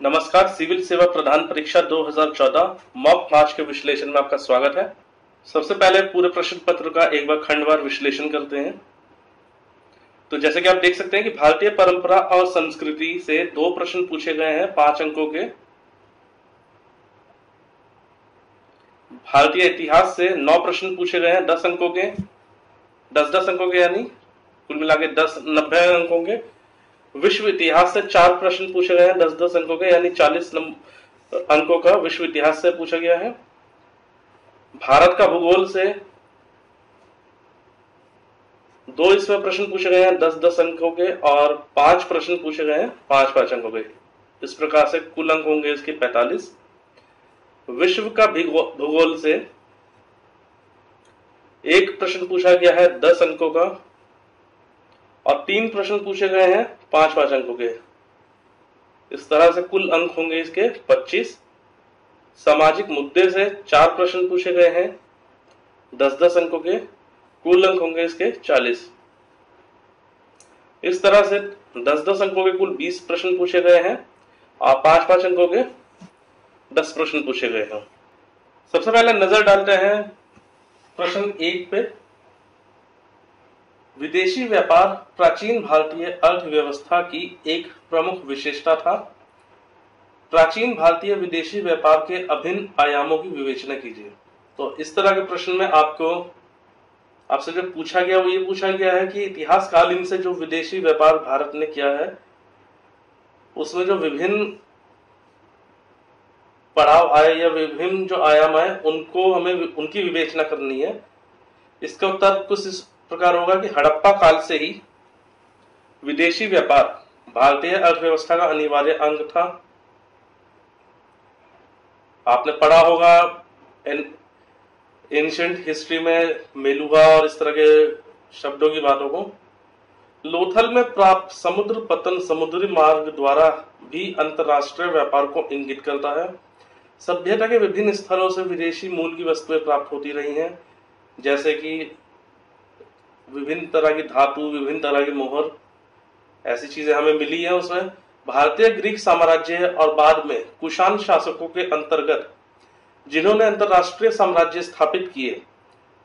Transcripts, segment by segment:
नमस्कार। सिविल सेवा प्रधान परीक्षा 2014 मॉक पांच के विश्लेषण में आपका स्वागत है। सबसे पहले पूरे प्रश्न पत्र का एक बार खंडवार विश्लेषण करते हैं। तो जैसे कि आप देख सकते हैं कि भारतीय परंपरा और संस्कृति से 2 प्रश्न पूछे गए हैं 5 अंकों के। भारतीय इतिहास से 9 प्रश्न पूछे गए हैं 10 अंकों के, 10-10 अंकों के, यानी कुल मिला के 90 अंकों के। विश्व इतिहास से 4 प्रश्न पूछे गए हैं 10-10 अंकों के, यानी 40 अंकों का विश्व इतिहास से पूछा गया है। भारत का भूगोल से 2 इसमें प्रश्न पूछे गए हैं 10-10 अंकों के और 5 प्रश्न पूछे गए हैं 5-5 अंकों के। इस प्रकार से कुल अंक होंगे इसके 45। विश्व का भूगोल से 1 प्रश्न पूछा गया है 10 अंकों का और 3 प्रश्न पूछे गए हैं 5-5 अंकों के। इस तरह से कुल अंक होंगे इसके 25। सामाजिक मुद्दे से 4 प्रश्न पूछे गए हैं 10-10 अंकों के, कुल अंक होंगे इसके 40। इस तरह से 10-10 अंकों के कुल 20 प्रश्न पूछे गए हैं और 5-5 अंकों के 10 प्रश्न पूछे गए हैं। सबसे पहले नजर डालते हैं प्रश्न 1 पे। विदेशी व्यापार प्राचीन भारतीय अर्थव्यवस्था की एक प्रमुख विशेषता था। प्राचीन भारतीय विदेशी व्यापार के अभिन्न आयामों की विवेचना कीजिए। तो इस तरह के प्रश्न में आपसे जो पूछा गया वो ये पूछा गया है कि इतिहास कालीन से जो विदेशी व्यापार भारत ने किया है उसमें जो विभिन्न पड़ाव आए या विभिन्न जो आयाम आए उनको हमें उनकी विवेचना करनी है। इसका उत्तर कुछ इस प्रकार होगा कि हड़प्पा काल से ही विदेशी व्यापार भारतीय अर्थव्यवस्था का अनिवार्य अंग था। आपने पढ़ा होगा एंशिएंट हिस्ट्री में मेलुहा और इस तरह के शब्दों की बातों को। लोथल में प्राप्त समुद्र पतन समुद्री मार्ग द्वारा भी अंतरराष्ट्रीय व्यापार को इंगित करता है। सभ्यता के विभिन्न स्थलों से विदेशी मूल की वस्तुएं प्राप्त होती रही हैं, जैसे कि विभिन्न तरह की धातु, विभिन्न तरह की मोहर, ऐसी चीजें हमें मिली है। उसमें भारतीय ग्रीक साम्राज्य और बाद में कुषाण शासकों के अंतर्गत जिन्होंने अंतरराष्ट्रीय साम्राज्य स्थापित किए,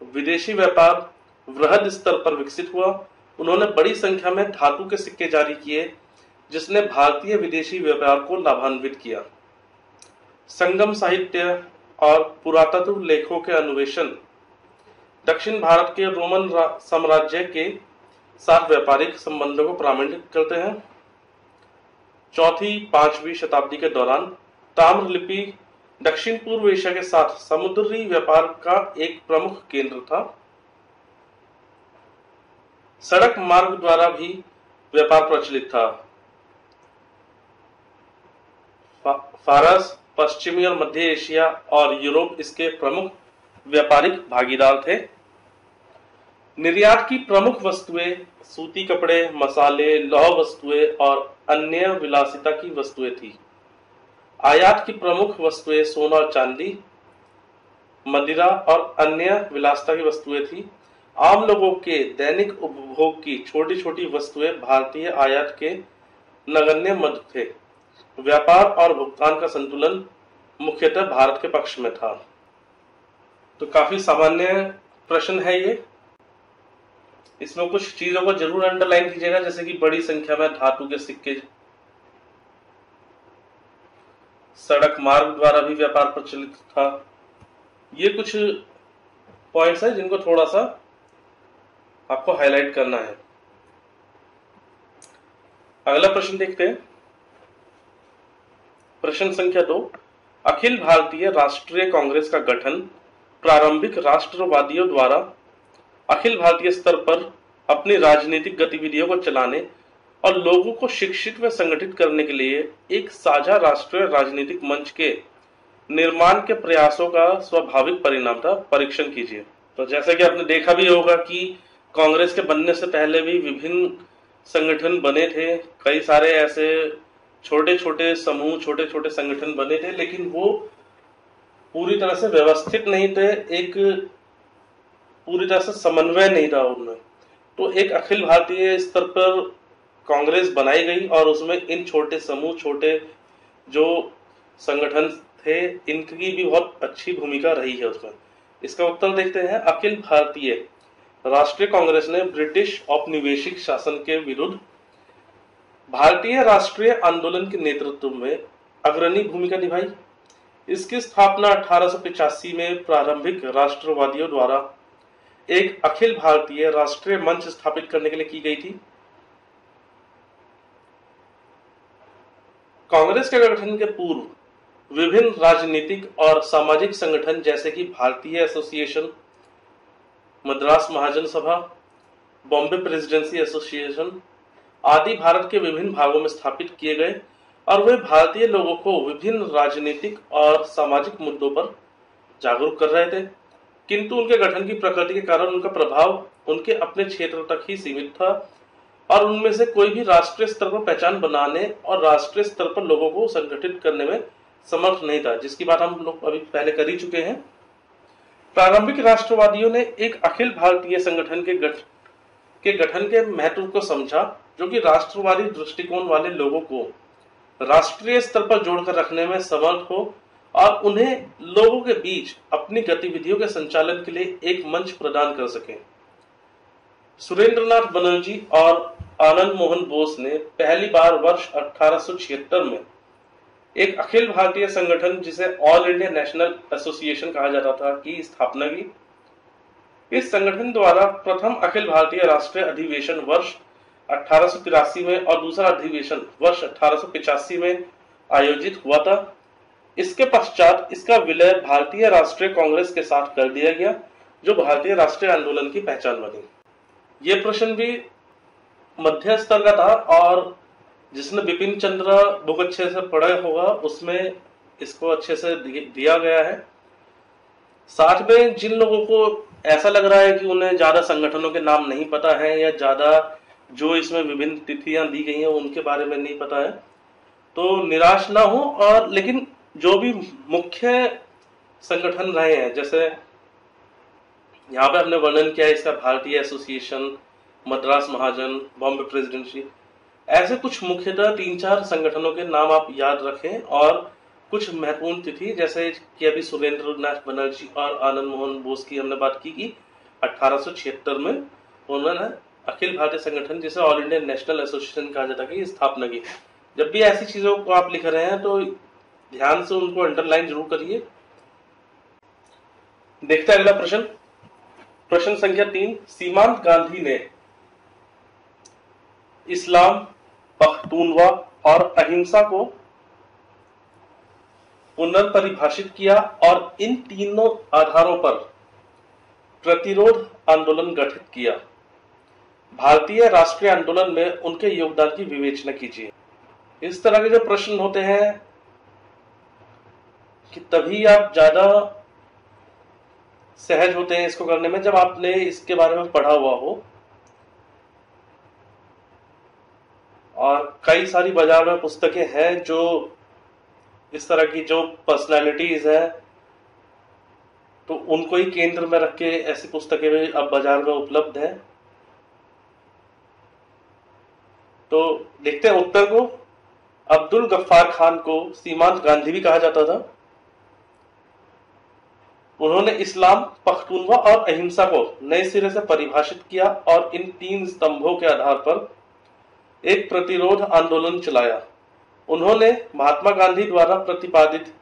विदेशी व्यापार वृहद स्तर पर विकसित हुआ। उन्होंने बड़ी संख्या में धातु के सिक्के जारी किए, जिसने भारतीय विदेशी व्यापार को लाभान्वित किया। संगम साहित्य और पुरातत्व लेखों के अन्वेषण दक्षिण भारत के रोमन साम्राज्य के साथ व्यापारिक संबंधों को प्रमाणित करते हैं। 4वीं-5वीं शताब्दी के दौरान ताम्रलिपि दक्षिण पूर्व एशिया के साथ समुद्री व्यापार का एक प्रमुख केंद्र था। सड़क मार्ग द्वारा भी व्यापार प्रचलित था। फारस, पश्चिमी और मध्य एशिया और यूरोप इसके प्रमुख व्यापारिक भागीदार थे। निर्यात की प्रमुख वस्तुएं सूती कपड़े, मसाले, लौह वस्तुएं और अन्य विलासिता की वस्तुएं थी। आयात की प्रमुख वस्तुएं सोना और चांदी, मदिरा और अन्य विलासिता की वस्तुएं थी। आम लोगों के दैनिक उपभोग की छोटी छोटी वस्तुएं भारतीय आयात के नगण्य मद थे। व्यापार और भुगतान का संतुलन मुख्यतः भारत के पक्ष में था। तो काफी सामान्य प्रश्न है ये। इसमें कुछ चीजों को जरूर अंडरलाइन कीजिएगा, जैसे कि बड़ी संख्या में धातु के सिक्के, सड़क मार्ग द्वारा भी व्यापार प्रचलित था। ये कुछ पॉइंट्स हैं जिनको थोड़ा सा आपको हाईलाइट करना है। अगला प्रश्न देखते हैं। प्रश्न संख्या 2। अखिल भारतीय राष्ट्रीय कांग्रेस का गठन प्रारंभिक राष्ट्रवादियों द्वारा अखिल भारतीय स्तर पर अपनी राजनीतिक गतिविधियों को चलाने और लोगों को शिक्षित व संगठित करने के लिए एक साझा राष्ट्रीय राजनीतिक मंच के निर्माण के प्रयासों का स्वाभाविक परिणाम था। परीक्षण कीजिए। तो जैसा कि आपने देखा भी होगा कि कांग्रेस के बनने से पहले भी विभिन्न संगठन बने थे। कई सारे ऐसे छोटे छोटे समूह, छोटे छोटे संगठन बने थे, लेकिन वो पूरी तरह से व्यवस्थित नहीं थे, एक पूरी तरह से समन्वय नहीं था उनमें। तो एक अखिल भारतीय स्तर पर कांग्रेस बनाई गई और उसमें इन छोटे समूह, छोटे जो संगठन थे, इनकी भी बहुत अच्छी भूमिका रही है उसमें। इसका उत्तर देखते हैं। अखिल भारतीय राष्ट्रीय कांग्रेस ने ब्रिटिश औपनिवेशिक शासन के विरुद्ध भारतीय राष्ट्रीय आंदोलन के नेतृत्व में अग्रणी भूमिका निभाई। इसकी स्थापना 1885 में प्रारंभिक राष्ट्रवादियों द्वारा एक अखिल भारतीय राष्ट्रीय मंच स्थापित करने के लिए की गई थी। कांग्रेस के गठन के पूर्व विभिन्न राजनीतिक और सामाजिक संगठन जैसे कि भारतीय एसोसिएशन, मद्रास महाजन सभा, बॉम्बे प्रेसिडेंसी एसोसिएशन आदि भारत के विभिन्न भागों में स्थापित किए गए और वे भारतीय लोगों को विभिन्न राजनीतिक और सामाजिक मुद्दों पर जागरूक कर रहे थे, किंतु उनके गठन की प्रकृति के कारण उनका प्रभाव उनके अपने क्षेत्र तक ही सीमित था और उनमें से कोई भी राष्ट्रीय स्तर पर पहचान बनाने और राष्ट्रीय स्तर पर लोगों को संगठित करने में समर्थ नहीं था, जिसकी बात हम लोग अभी पहले कर ही चुके हैं। प्रारंभिक राष्ट्रवादियों ने एक अखिल भारतीय संगठन के गठन के महत्व को समझा, जो कि राष्ट्रवादी दृष्टिकोण वाले लोगों को राष्ट्रीय स्तर पर जोड़कर रखने में समर्थ हो और उन्हें लोगों के बीच अपनी गतिविधियों के संचालन के लिए एक मंच प्रदान कर सके। सुरेंद्रनाथ बनर्जी और आनंद मोहन बोस ने पहली बार वर्ष 1876 में एक अखिल भारतीय संगठन, जिसे ऑल इंडिया नेशनल एसोसिएशन कहा जाता था, की स्थापना की। इस संगठन द्वारा प्रथम अखिल भारतीय राष्ट्रीय अधिवेशन वर्ष 1883 में और दूसरा अधिवेशन वर्ष 1885 में आयोजित हुआ था। इसके पश्चात इसका विलय भारतीय राष्ट्रीय कांग्रेस के साथ कर दिया गया, जो भारतीय राष्ट्रीय आंदोलन की पहचान बनी। ये प्रश्न भी मध्य स्तर का था और जिसने बिपिन चंद्र बुक अच्छे से पढ़ा होगा उसमें इसको अच्छे से दिया गया है। साथ में जिन लोगों को ऐसा लग रहा है कि उन्हें ज्यादा संगठनों के नाम नहीं पता है या ज्यादा जो इसमें विभिन्न तिथियां दी गई हैं उनके बारे में नहीं पता है, तो निराश ना हो। और लेकिन जो भी मुख्य संगठन रहे हैं, जैसे यहाँ पे हमने वर्णन किया है इसका, भारतीय एसोसिएशन, मद्रास महाजन, बॉम्बे प्रेसिडेंसी, ऐसे कुछ मुख्यतः 3-4 संगठनों के नाम आप याद रखें और कुछ महत्वपूर्ण तिथि, जैसे कि अभी सुरेंद्रनाथ बनर्जी और आनंद मोहन बोस की हमने बात की कि 1876 में उन्होंने अखिल भारतीय संगठन, जिसे ऑल इंडिया नेशनल एसोसिएशन कहा जाता है, की स्थापना की। जब भी ऐसी चीजों को आप लिख रहे हैं तो ध्यान से उनको अंडरलाइन जरूर करिए। देखते हैं अगला प्रश्न। प्रश्न संख्या 3। सीमांत गांधी ने इस्लाम, पख्तूनवा और अहिंसा को पुनर्परिभाषित किया और इन तीनों आधारों पर प्रतिरोध आंदोलन गठित किया। भारतीय राष्ट्रीय आंदोलन में उनके योगदान की विवेचना कीजिए। इस तरह के जो प्रश्न होते हैं कि तभी आप ज्यादा सहज होते हैं इसको करने में जब आपने इसके बारे में पढ़ा हुआ हो। और कई सारी बाजार में पुस्तकें हैं जो इस तरह की जो पर्सनालिटीज है, तो उनको ही केंद्र में रख के ऐसी पुस्तकें भी अब बाजार में उपलब्ध है। तो देखते हैं उत्तर को। अब्दुल गफ्फार खान को सीमांत गांधी भी कहा जाता था। उन्होंने इस्लाम, पख्तूनवा और अहिंसा को नए सिरे से परिभाषित किया और इन 3 स्तंभों के आधार पर एक प्रतिरोध आंदोलन चलाया। उन्होंने महात्मा गांधी द्वारा प्रतिपादित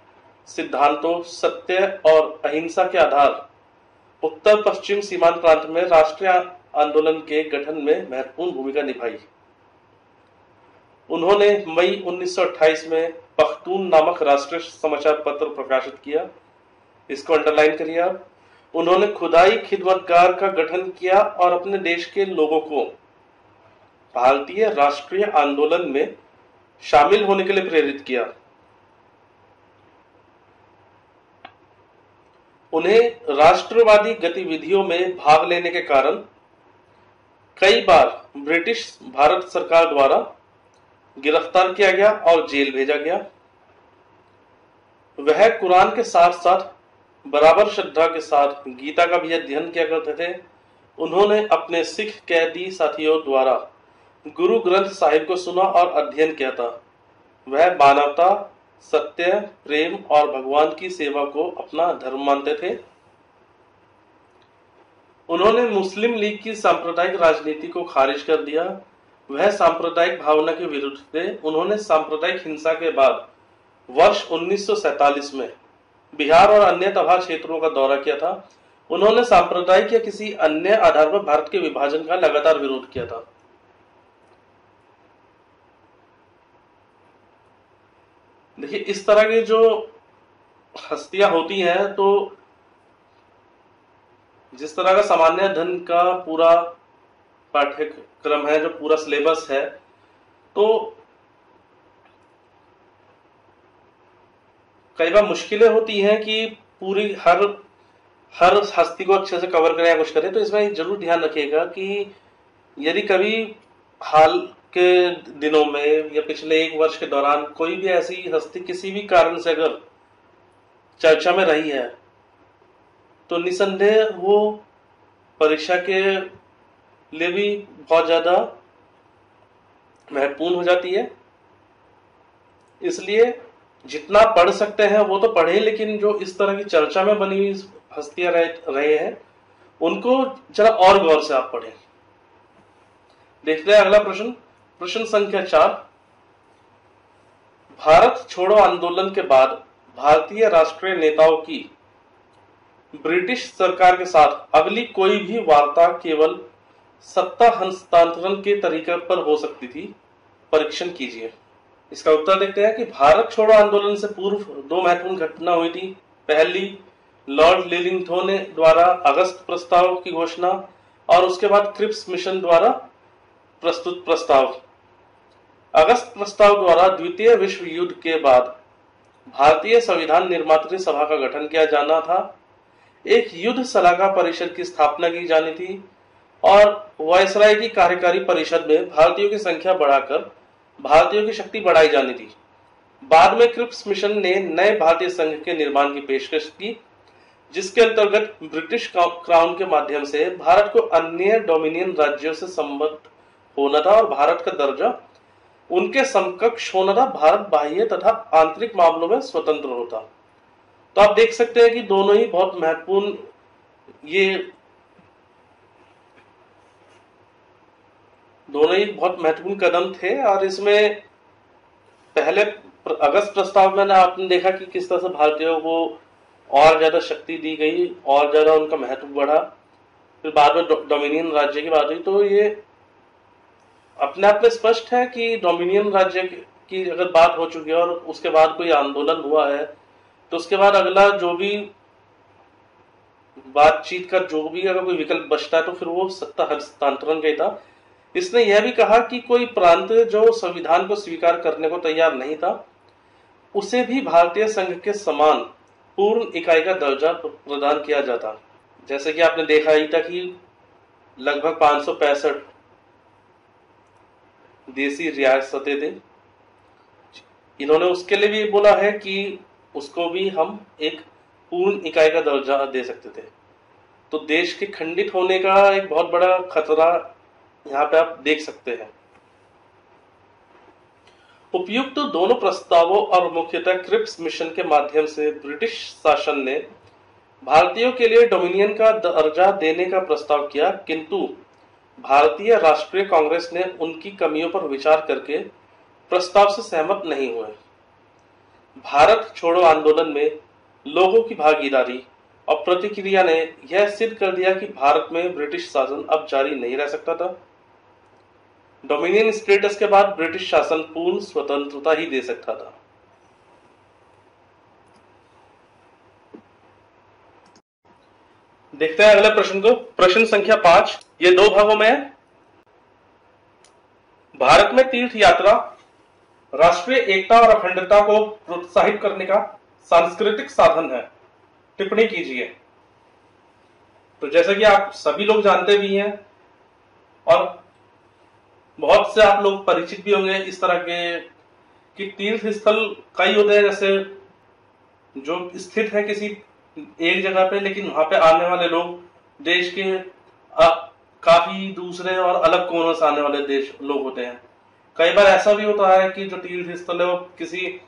सिद्धांतों, सत्य और अहिंसा के आधार उत्तर पश्चिम सीमांत प्रांत में राष्ट्रीय आंदोलन के गठन में महत्वपूर्ण भूमिका निभाई। उन्होंने मई 1928 में पख्तून नामक राष्ट्रीय समाचार पत्र प्रकाशित किया। इसको अंडरलाइन करिए आप। उन्होंने खुदाई खिदमतगार का गठन किया और अपने देश के लोगों को भारतीय राष्ट्रीय आंदोलन में शामिल होने के लिए प्रेरित किया। उन्हें राष्ट्रवादी गतिविधियों में भाग लेने के कारण कई बार ब्रिटिश भारत सरकार द्वारा गिरफ्तार किया गया और जेल भेजा गया। वह कुरान के साथ साथ बराबर श्रद्धा के साथ गीता का भी अध्ययन किया करते थे। उन्होंने अपने सिख कैदी साथियों द्वारा गुरु ग्रंथ साहिब को सुना और अध्ययन किया था। वह मानवता, सत्य, प्रेम और भगवान की सेवा को अपना धर्म मानते थे। उन्होंने मुस्लिम लीग की सांप्रदायिक राजनीति को खारिज कर दिया। वह सांप्रदायिक भावना के विरुद्ध थे। उन्होंने सांप्रदायिक हिंसा के बाद वर्ष 1947 में बिहार और अन्य तबाह क्षेत्रों का दौरा किया था। उन्होंने सांप्रदायिक या किसी अन्य आधार पर भारत के विभाजन का लगातार विरोध किया था। देखिए, इस तरह की जो हस्तियां होती हैं, तो जिस तरह का सामान्य अध्ययन का पूरा पाठ्यक्रम है, जो पूरा सिलेबस है, तो कई बार मुश्किलें होती हैं कि पूरी हर हस्ती को अच्छे से कवर करें या कुछ करें। तो इसमें जरूर ध्यान रखिएगा कि यदि कभी हाल के दिनों में या पिछले एक वर्ष के दौरान कोई भी ऐसी हस्ती किसी भी कारण से अगर चर्चा में रही है, तो निसंदेह वो परीक्षा के लिए भी बहुत ज्यादा महत्वपूर्ण हो जाती है। इसलिए जितना पढ़ सकते हैं वो तो पढ़े, लेकिन जो इस तरह की चर्चा में बनी हुई हस्तियां रहे हैं, उनको जरा और गौर से आप पढ़ें। देखते हैं अगला प्रश्न, प्रश्न संख्या 4। भारत छोड़ो आंदोलन के बाद भारतीय राष्ट्रीय नेताओं की ब्रिटिश सरकार के साथ अगली कोई भी वार्ता केवल सत्ता हस्तांतरण के तरीके पर हो सकती थी। परीक्षण कीजिए। इसका उत्तर देखते हैं कि भारत छोड़ो आंदोलन से पूर्व दो महत्वपूर्ण घटना हुई थी। पहली, लॉर्ड लिलिंगटन द्वारा अगस्त प्रस्ताव की घोषणा, और उसके बाद क्रिप्स मिशन द्वारा प्रस्तुत प्रस्ताव। अगस्त प्रस्ताव द्वारा द्वितीय विश्व युद्ध के बाद भारतीय संविधान निर्मात्री सभा का गठन किया जाना था। एक युद्ध सलाहकार परिषद की स्थापना की जानी थी और वायसराय की कार्यकारी परिषद में भारतीयों की संख्या बढ़ाकर भारतीयों की शक्ति बढ़ाई जानी थी। बाद में क्रिप्स मिशन ने नए भारतीय संघ के निर्माण की पेशकश की, जिसके अंतर्गत ब्रिटिश क्राउन के माध्यम से भारत को अन्य डोमिनियन राज्यों से संबद्ध होना था और भारत का दर्जा उनके समकक्ष होना था। भारत बाह्य तथा आंतरिक मामलों में स्वतंत्र होता। तो आप देख सकते हैं कि दोनों ही बहुत महत्वपूर्ण कदम थे। और इसमें पहले अगस्त प्रस्ताव में आपने देखा कि किस तरह से भारतीयों को और ज्यादा शक्ति दी गई और ज्यादा उनका महत्व बढ़ा। फिर बाद में डोमिनियन राज्य की बात हुई, तो ये अपने आप में स्पष्ट है कि डोमिनियन राज्य की अगर बात हो चुकी है और उसके बाद कोई आंदोलन हुआ है, तो उसके बाद अगला जो भी बातचीत का जो भी अगर कोई विकल्प बचता है, तो फिर वो सत्ता हस्तांतरण का था। इसने यह भी कहा कि कोई प्रांत जो संविधान को स्वीकार करने को तैयार नहीं था, उसे भी भारतीय संघ के समान पूर्ण इकाई का दर्जा प्रदान किया जाता। जैसे कि आपने देखा ही था कि लगभग 565 देसी रियासतें थे। इन्होंने उसके लिए भी बोला है कि उसको भी हम एक पूर्ण इकाई का दर्जा दे सकते थे। तो देश के खंडित होने का एक बहुत बड़ा खतरा यहाँ पे आप देख सकते हैं। उपयुक्त तो दोनों प्रस्तावों और मुख्यतः क्रिप्स मिशन के माध्यम से ब्रिटिश शासन ने भारतीयों के लिए डोमिनियन का दर्जा देने का प्रस्ताव किया, किंतु भारतीय राष्ट्रीय कांग्रेस ने उनकी कमियों पर विचार करके प्रस्ताव से सहमत नहीं हुए। भारत छोड़ो आंदोलन में लोगों की भागीदारी और प्रतिक्रिया ने यह सिद्ध कर दिया कि भारत में ब्रिटिश शासन अब जारी नहीं रह सकता था। डोमिनियन स्टेटस के बाद ब्रिटिश शासन पूर्ण स्वतंत्रता ही दे सकता था। देखते हैं अगले प्रश्न को। प्रश्न संख्या 5, ये 2 भागों में है। भारत में तीर्थ यात्रा राष्ट्रीय एकता और अखंडता को प्रोत्साहित करने का सांस्कृतिक साधन है। टिप्पणी कीजिए। तो जैसे कि आप सभी लोग जानते भी हैं और बहुत से आप लोग परिचित भी होंगे इस तरह के कि तीर्थ स्थल कई होते हैं, जैसे जो स्थित है किसी एक जगह पे, लेकिन वहां पे आने वाले लोग देश के काफी दूसरे और अलग कोनों से आने वाले लोग होते हैं। कई बार ऐसा भी होता है कि जो तीर्थ स्थल है वो किसी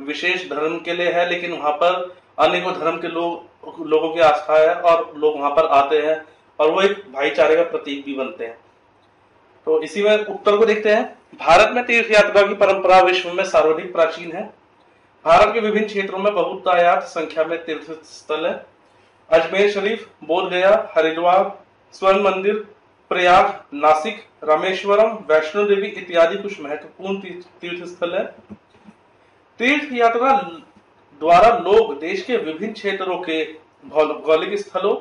विशेष धर्म के लिए है, लेकिन वहां पर अनेकों धर्म के लोगों की आस्था है और लोग वहां पर आते हैं और वो एक भाईचारे का प्रतीक भी बनते हैं। तो इसी में उत्तर को देखते हैं। भारत में तीर्थ यात्रा की परंपरा विश्व में सर्वाधिक प्राचीन है। भारत के विभिन्न क्षेत्रों में बहुतायत संख्या में तीर्थ स्थल है। अजमेर शरीफ, बोध गया, हरिद्वार, स्वर्ण मंदिर, प्रयाग, नासिक, रामेश्वरम, वैष्णो देवी इत्यादि कुछ महत्वपूर्ण तीर्थ स्थल है। तीर्थ यात्रा द्वारा लोग देश के विभिन्न क्षेत्रों के भौगोलिक स्थलों,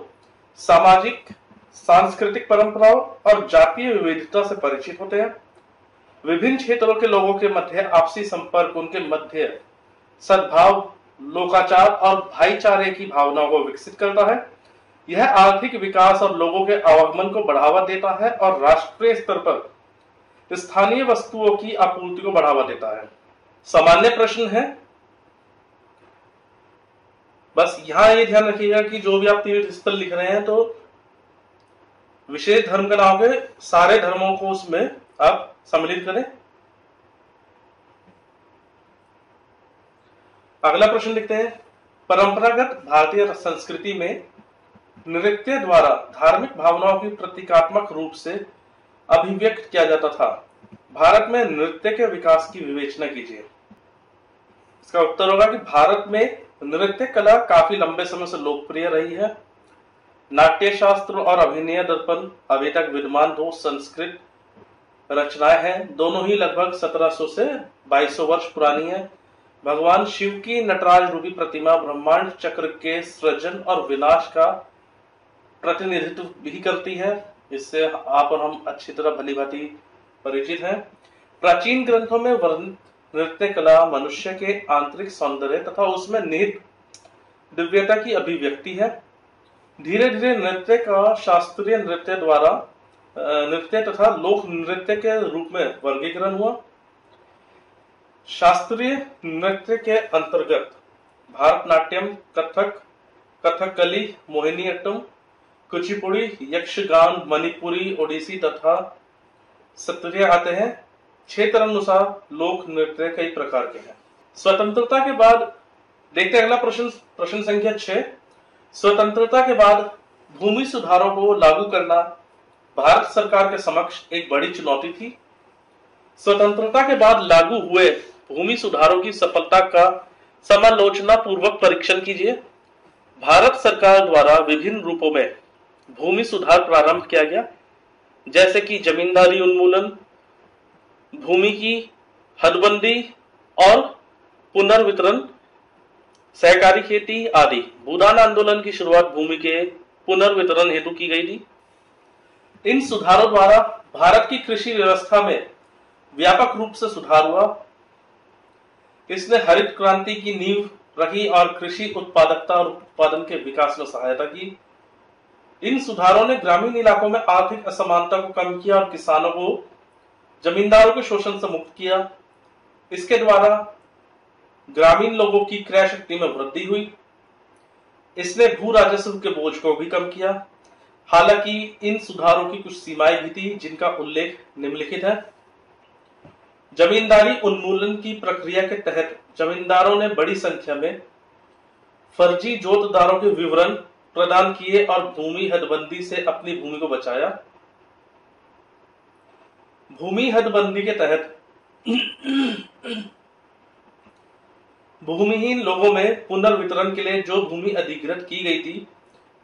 सामाजिक सांस्कृतिक परंपराओं और जातीय विविधता से परिचित होते हैं। विभिन्न क्षेत्रों के लोगों के मध्य आपसी संपर्क उनके मध्य सद्भाव, लोकाचार और भाईचारे की भावनाओं को विकसित करता है। यह आर्थिक विकास और लोगों के आवागमन को बढ़ावा देता है और राष्ट्रीय स्तर पर स्थानीय वस्तुओं की आपूर्ति को बढ़ावा देता है। सामान्य प्रश्न है, बस यहां ये ध्यान रखिएगा कि जो भी आप तीर्थ स्थल लिख रहे हैं तो विशेष धर्म का नाम है, सारे धर्मों को उसमें आप सम्मिलित करें। अगला प्रश्न लिखते हैं, परंपरागत भारतीय संस्कृति में नृत्य द्वारा धार्मिक भावनाओं की प्रतीकात्मक रूप से अभिव्यक्त किया जाता था। भारत में नृत्य के विकास की विवेचना कीजिए। इसका उत्तर होगा कि भारत में नृत्य कला काफी लंबे समय से लोकप्रिय रही है। नाट्य शास्त्र और अभिनय दर्पण अभी तक विद्यमान दो संस्कृत रचनाएं हैं। दोनों ही लगभग 1700 से 2200 वर्ष पुरानी है। भगवान शिव की नटराज रूपी प्रतिमा ब्रह्मांड चक्र के सृजन और विनाश का प्रतिनिधित्व भी करती है। इससे आप और हम अच्छी तरह भली भांति परिचित हैं। प्राचीन ग्रंथों में वर्णित नृत्य कला मनुष्य के आंतरिक सौंदर्य तथा उसमें निहित दिव्यता की अभिव्यक्ति है। धीरे धीरे नृत्य का शास्त्रीय नृत्य तथा लोक नृत्य के रूप में वर्गीकरण हुआ। शास्त्रीय नृत्य के अंतर्गत भारतनाट्यम, कथक, कथकली, मोहिनीअट्टम, कुचिपुड़ी, यक्षगान, मणिपुरी, ओडिसी तथा सत्रिय आते हैं। क्षेत्र अनुसार लोक नृत्य कई प्रकार के हैं। स्वतंत्रता के बाद देखते हैं अगला प्रश्न संख्या 6। स्वतंत्रता के बाद भूमि सुधारों को लागू करना भारत सरकार के समक्ष एक बड़ी चुनौती थी। स्वतंत्रता के बाद लागू हुए भूमि सुधारों की सफलता का समालोचना पूर्वक परीक्षण कीजिए। भारत सरकार द्वारा विभिन्न रूपों में भूमि सुधार प्रारंभ किया गया, जैसे कि जमींदारी उन्मूलन, भूमि की हदबंदी और पुनर्वितरण, सहकारी खेती आदि। भूदान आंदोलन की शुरुआत भूमि के पुनर्वितरण हेतु की गई थी। इन सुधारों द्वारा भारत की कृषि व्यवस्था में व्यापक रूप से सुधार हुआ। इसने हरित क्रांति की नींव रखी और कृषि उत्पादकता और उत्पादन के विकास में सहायता की। इन सुधारों ने ग्रामीण इलाकों में आर्थिक असमानता को कम किया और किसानों को जमींदारों के शोषण से मुक्त किया। इसके द्वारा ग्रामीण लोगों की क्रय शक्ति में वृद्धि हुई। इसने भू राजस्व के बोझ को भी कम किया। हालांकि इन सुधारों की कुछ सीमाएं भी थी, जिनका उल्लेख निम्नलिखित है। जमींदारी उन्मूलन की प्रक्रिया के तहत जमींदारों ने बड़ी संख्या में फर्जी जोतदारों के विवरण प्रदान किए और भूमि हदबंदी से अपनी भूमि को बचाया। भूमि हदबंदी के तहत भूमिहीन लोगों में पुनर्वितरण के लिए जो भूमि अधिग्रहित की गई थी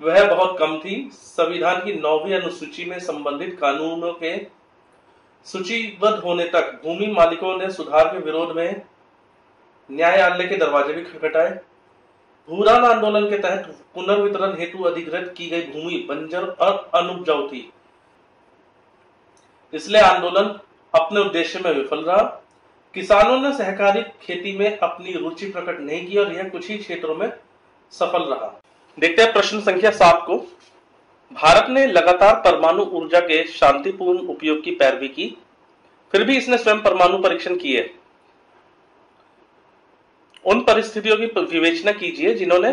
वह बहुत कम थी। संविधान की 9वीं अनुसूची में संबंधित कानूनों के सूचीबद्ध होने तक भूमि मालिकों ने सुधार के विरोध में न्यायालय के दरवाजे भी खटखटाए। भूदान आंदोलन के तहत पुनर्वितरण हेतु अधिग्रहित की गई भूमि बंजर और अनुपजाऊ थी, इसलिए आंदोलन अपने उद्देश्य में विफल रहा। किसानों ने सहकारी खेती में अपनी रुचि प्रकट नहीं की और यह कुछ ही क्षेत्रों में सफल रहा। देखते हैं प्रश्न संख्या 7 को। भारत ने लगातार परमाणु ऊर्जा के शांतिपूर्ण उपयोग की पैरवी की, फिर भी इसने स्वयं परमाणु परीक्षण किए। उन परिस्थितियों की विवेचना कीजिए जिन्होंने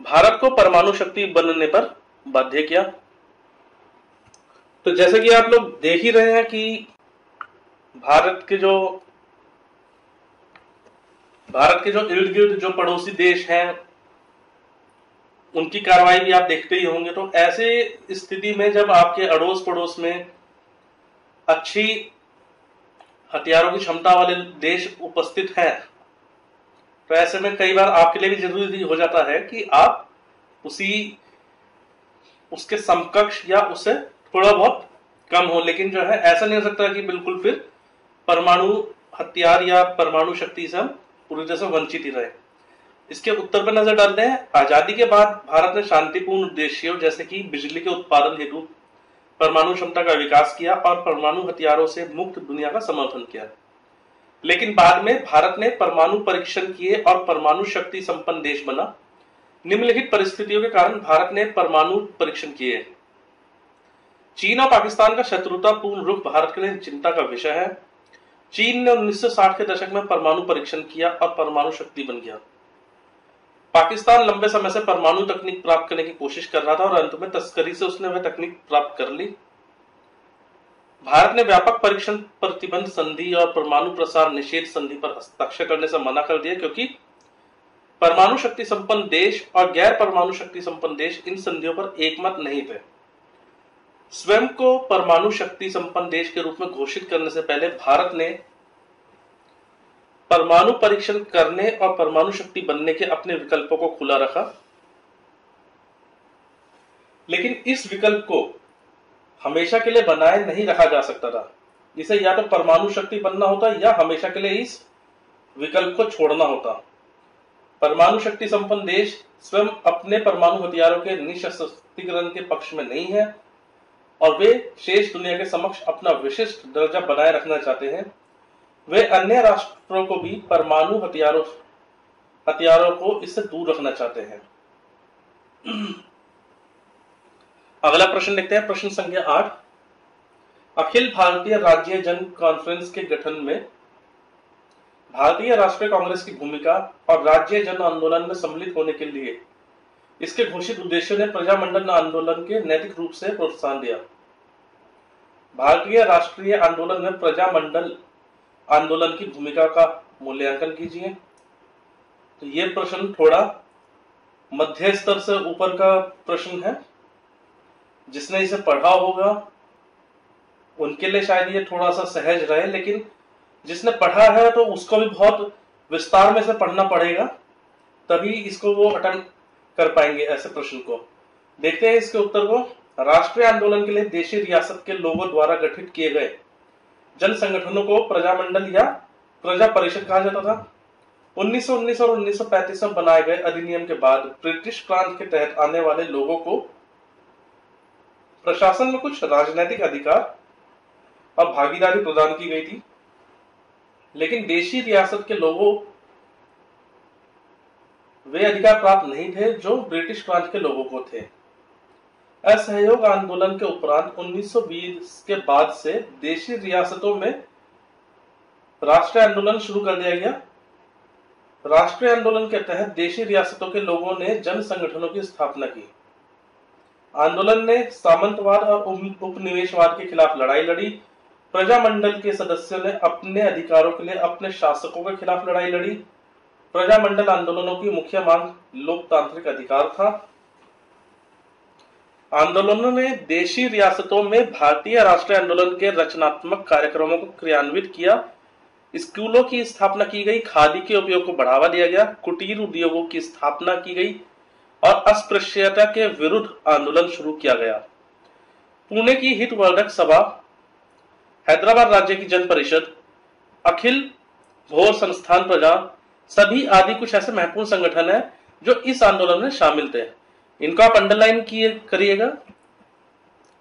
भारत को परमाणु शक्ति बनने पर बाध्य किया। तो जैसे कि आप लोग देख ही रहे हैं कि भारत के जो भारत के जो इर्द गिर्द जो पड़ोसी देश हैं उनकी कार्रवाई भी आप देखते ही होंगे। तो ऐसे स्थिति में जब आपके अड़ोस पड़ोस में अच्छी हथियारों की क्षमता वाले देश उपस्थित हैं, तो ऐसे में कई बार आपके लिए भी जरूरी हो जाता है कि आप उसके समकक्ष या उससे थोड़ा बहुत कम हो। लेकिन जो है ऐसा नहीं हो सकता कि बिल्कुल फिर परमाणु हथियार या परमाणु शक्ति से हम पूरी तरह से वंचित ही रहे। इसके उत्तर पर नजर डालते हैं। आजादी के बाद भारत ने शांतिपूर्ण उद्देश्यों जैसे कि बिजली के उत्पादन हेतु परमाणु क्षमता का विकास किया और परमाणु हथियारों से मुक्त दुनिया का समर्थन किया। लेकिन बाद में भारत ने परमाणु परीक्षण किए और परमाणु शक्ति संपन्न देश बना। निम्नलिखित परिस्थितियों के कारण भारत ने परमाणु परीक्षण किए। चीन और पाकिस्तान का शत्रुतापूर्ण रुख भारत के लिए चिंता का विषय है। चीन ने 1960 के दशक में परमाणु परीक्षण किया और परमाणु शक्ति बन गया। पाकिस्तान लंबे समय से परमाणु तकनीक प्राप्त करने की कोशिश कर रहा था और अंत में तस्करी से उसने वह तकनीक प्राप्त कर ली। भारत ने व्यापक परीक्षण प्रतिबंध संधि और परमाणु प्रसार निषेध संधि पर हस्ताक्षर करने से मना कर दिया, क्योंकि परमाणु शक्ति संपन्न देश और गैर परमाणु शक्ति संपन्न देश इन संधियों पर एकमत नहीं थे। स्वयं को परमाणु शक्ति संपन्न देश के रूप में घोषित करने से पहले भारत ने परमाणु परीक्षण करने और परमाणु शक्ति बनने के अपने विकल्पों को खुला रखा। लेकिन इस विकल्प को हमेशा के लिए बनाए नहीं रखा जा सकता था। इसे या तो परमाणु शक्ति बनना होता या हमेशा के लिए इस विकल्प को छोड़ना होता। परमाणु शक्ति संपन्न देश स्वयं अपने परमाणु हथियारों के निशस्त्रीकरण के पक्ष में नहीं है और वे शेष दुनिया के समक्ष अपना विशिष्ट दर्जा बनाए रखना चाहते हैं। वे अन्य राष्ट्रों को भी परमाणु हथियारों को इससे दूर रखना चाहते हैं। अगला प्रश्न देखते हैं, प्रश्न संख्या 8। अखिल भारतीय राज्य जन कॉन्फ्रेंस के गठन में भारतीय राष्ट्रीय कांग्रेस की भूमिका और राज्य जन आंदोलन में सम्मिलित होने के लिए इसके घोषित उद्देश्यों ने प्रजामंडल आंदोलन के नैतिक रूप से प्रोत्साहन दिया। भारतीय राष्ट्रीय आंदोलन में प्रजामंडल आंदोलन की भूमिका का मूल्यांकन कीजिए। तो ये प्रश्न थोड़ा मध्य स्तर से ऊपर का प्रश्न है। जिसने इसे पढ़ा होगा उनके लिए शायद ये थोड़ा सा सहज रहे, लेकिन जिसने पढ़ा है तो उसको भी बहुत विस्तार में से पढ़ना पड़ेगा, तभी इसको वो अटेम्प्ट कर पाएंगे ऐसे प्रश्न को। देखते हैं इसके उत्तर को। राष्ट्रीय आंदोलन के लिए देशी रियासत के लोगों द्वारा गठित किए गए जन संगठनों को प्रजामंडल या प्रजा परिषद कहा जाता था। 1919 और 1935 में बनाए गए अधिनियम के बाद ब्रिटिश क्रांति के तहत आने वाले लोगों को प्रशासन में कुछ राजनीतिक अधिकार और भागीदारी प्रदान की गई थी, लेकिन देशी रियासत के लोगों वे अधिकार प्राप्त नहीं थे जो ब्रिटिश क्रांति के लोगों को थे। असहयोग आंदोलन के उपरांत 1920 के बाद से देशी रियासतों में राष्ट्रीय आंदोलन शुरू कर दिया गया। राष्ट्रीय आंदोलन के तहत देशी रियासतों के लोगों ने जन संगठनों की स्थापना की। आंदोलन ने सामंतवाद और उपनिवेशवाद के खिलाफ लड़ाई लड़ी। प्रजामंडल के सदस्यों ने अपने अधिकारों के लिए अपने शासकों के खिलाफ लड़ाई लड़ी। प्रजामंडल आंदोलनों की मुख्य मांग लोकतांत्रिक अधिकार था। आंदोलनों ने देशी रियासतों में भारतीय राष्ट्रीय आंदोलन के रचनात्मक कार्यक्रमों को क्रियान्वित किया। स्कूलों की स्थापना की गई, खादी के उपयोग को बढ़ावा दिया गया, कुटीर उद्योगों की स्थापना की गई और अस्पृश्यता के विरुद्ध आंदोलन शुरू किया गया। पुणे की हितवर्धक सभा, हैदराबाद राज्य की जन परिषद, अखिल घोर संस्थान प्रजा, सभी आदि कुछ ऐसे महत्वपूर्ण संगठन हैं जो इस आंदोलन में शामिल थे। इनको आप अंडरलाइन करिएगा।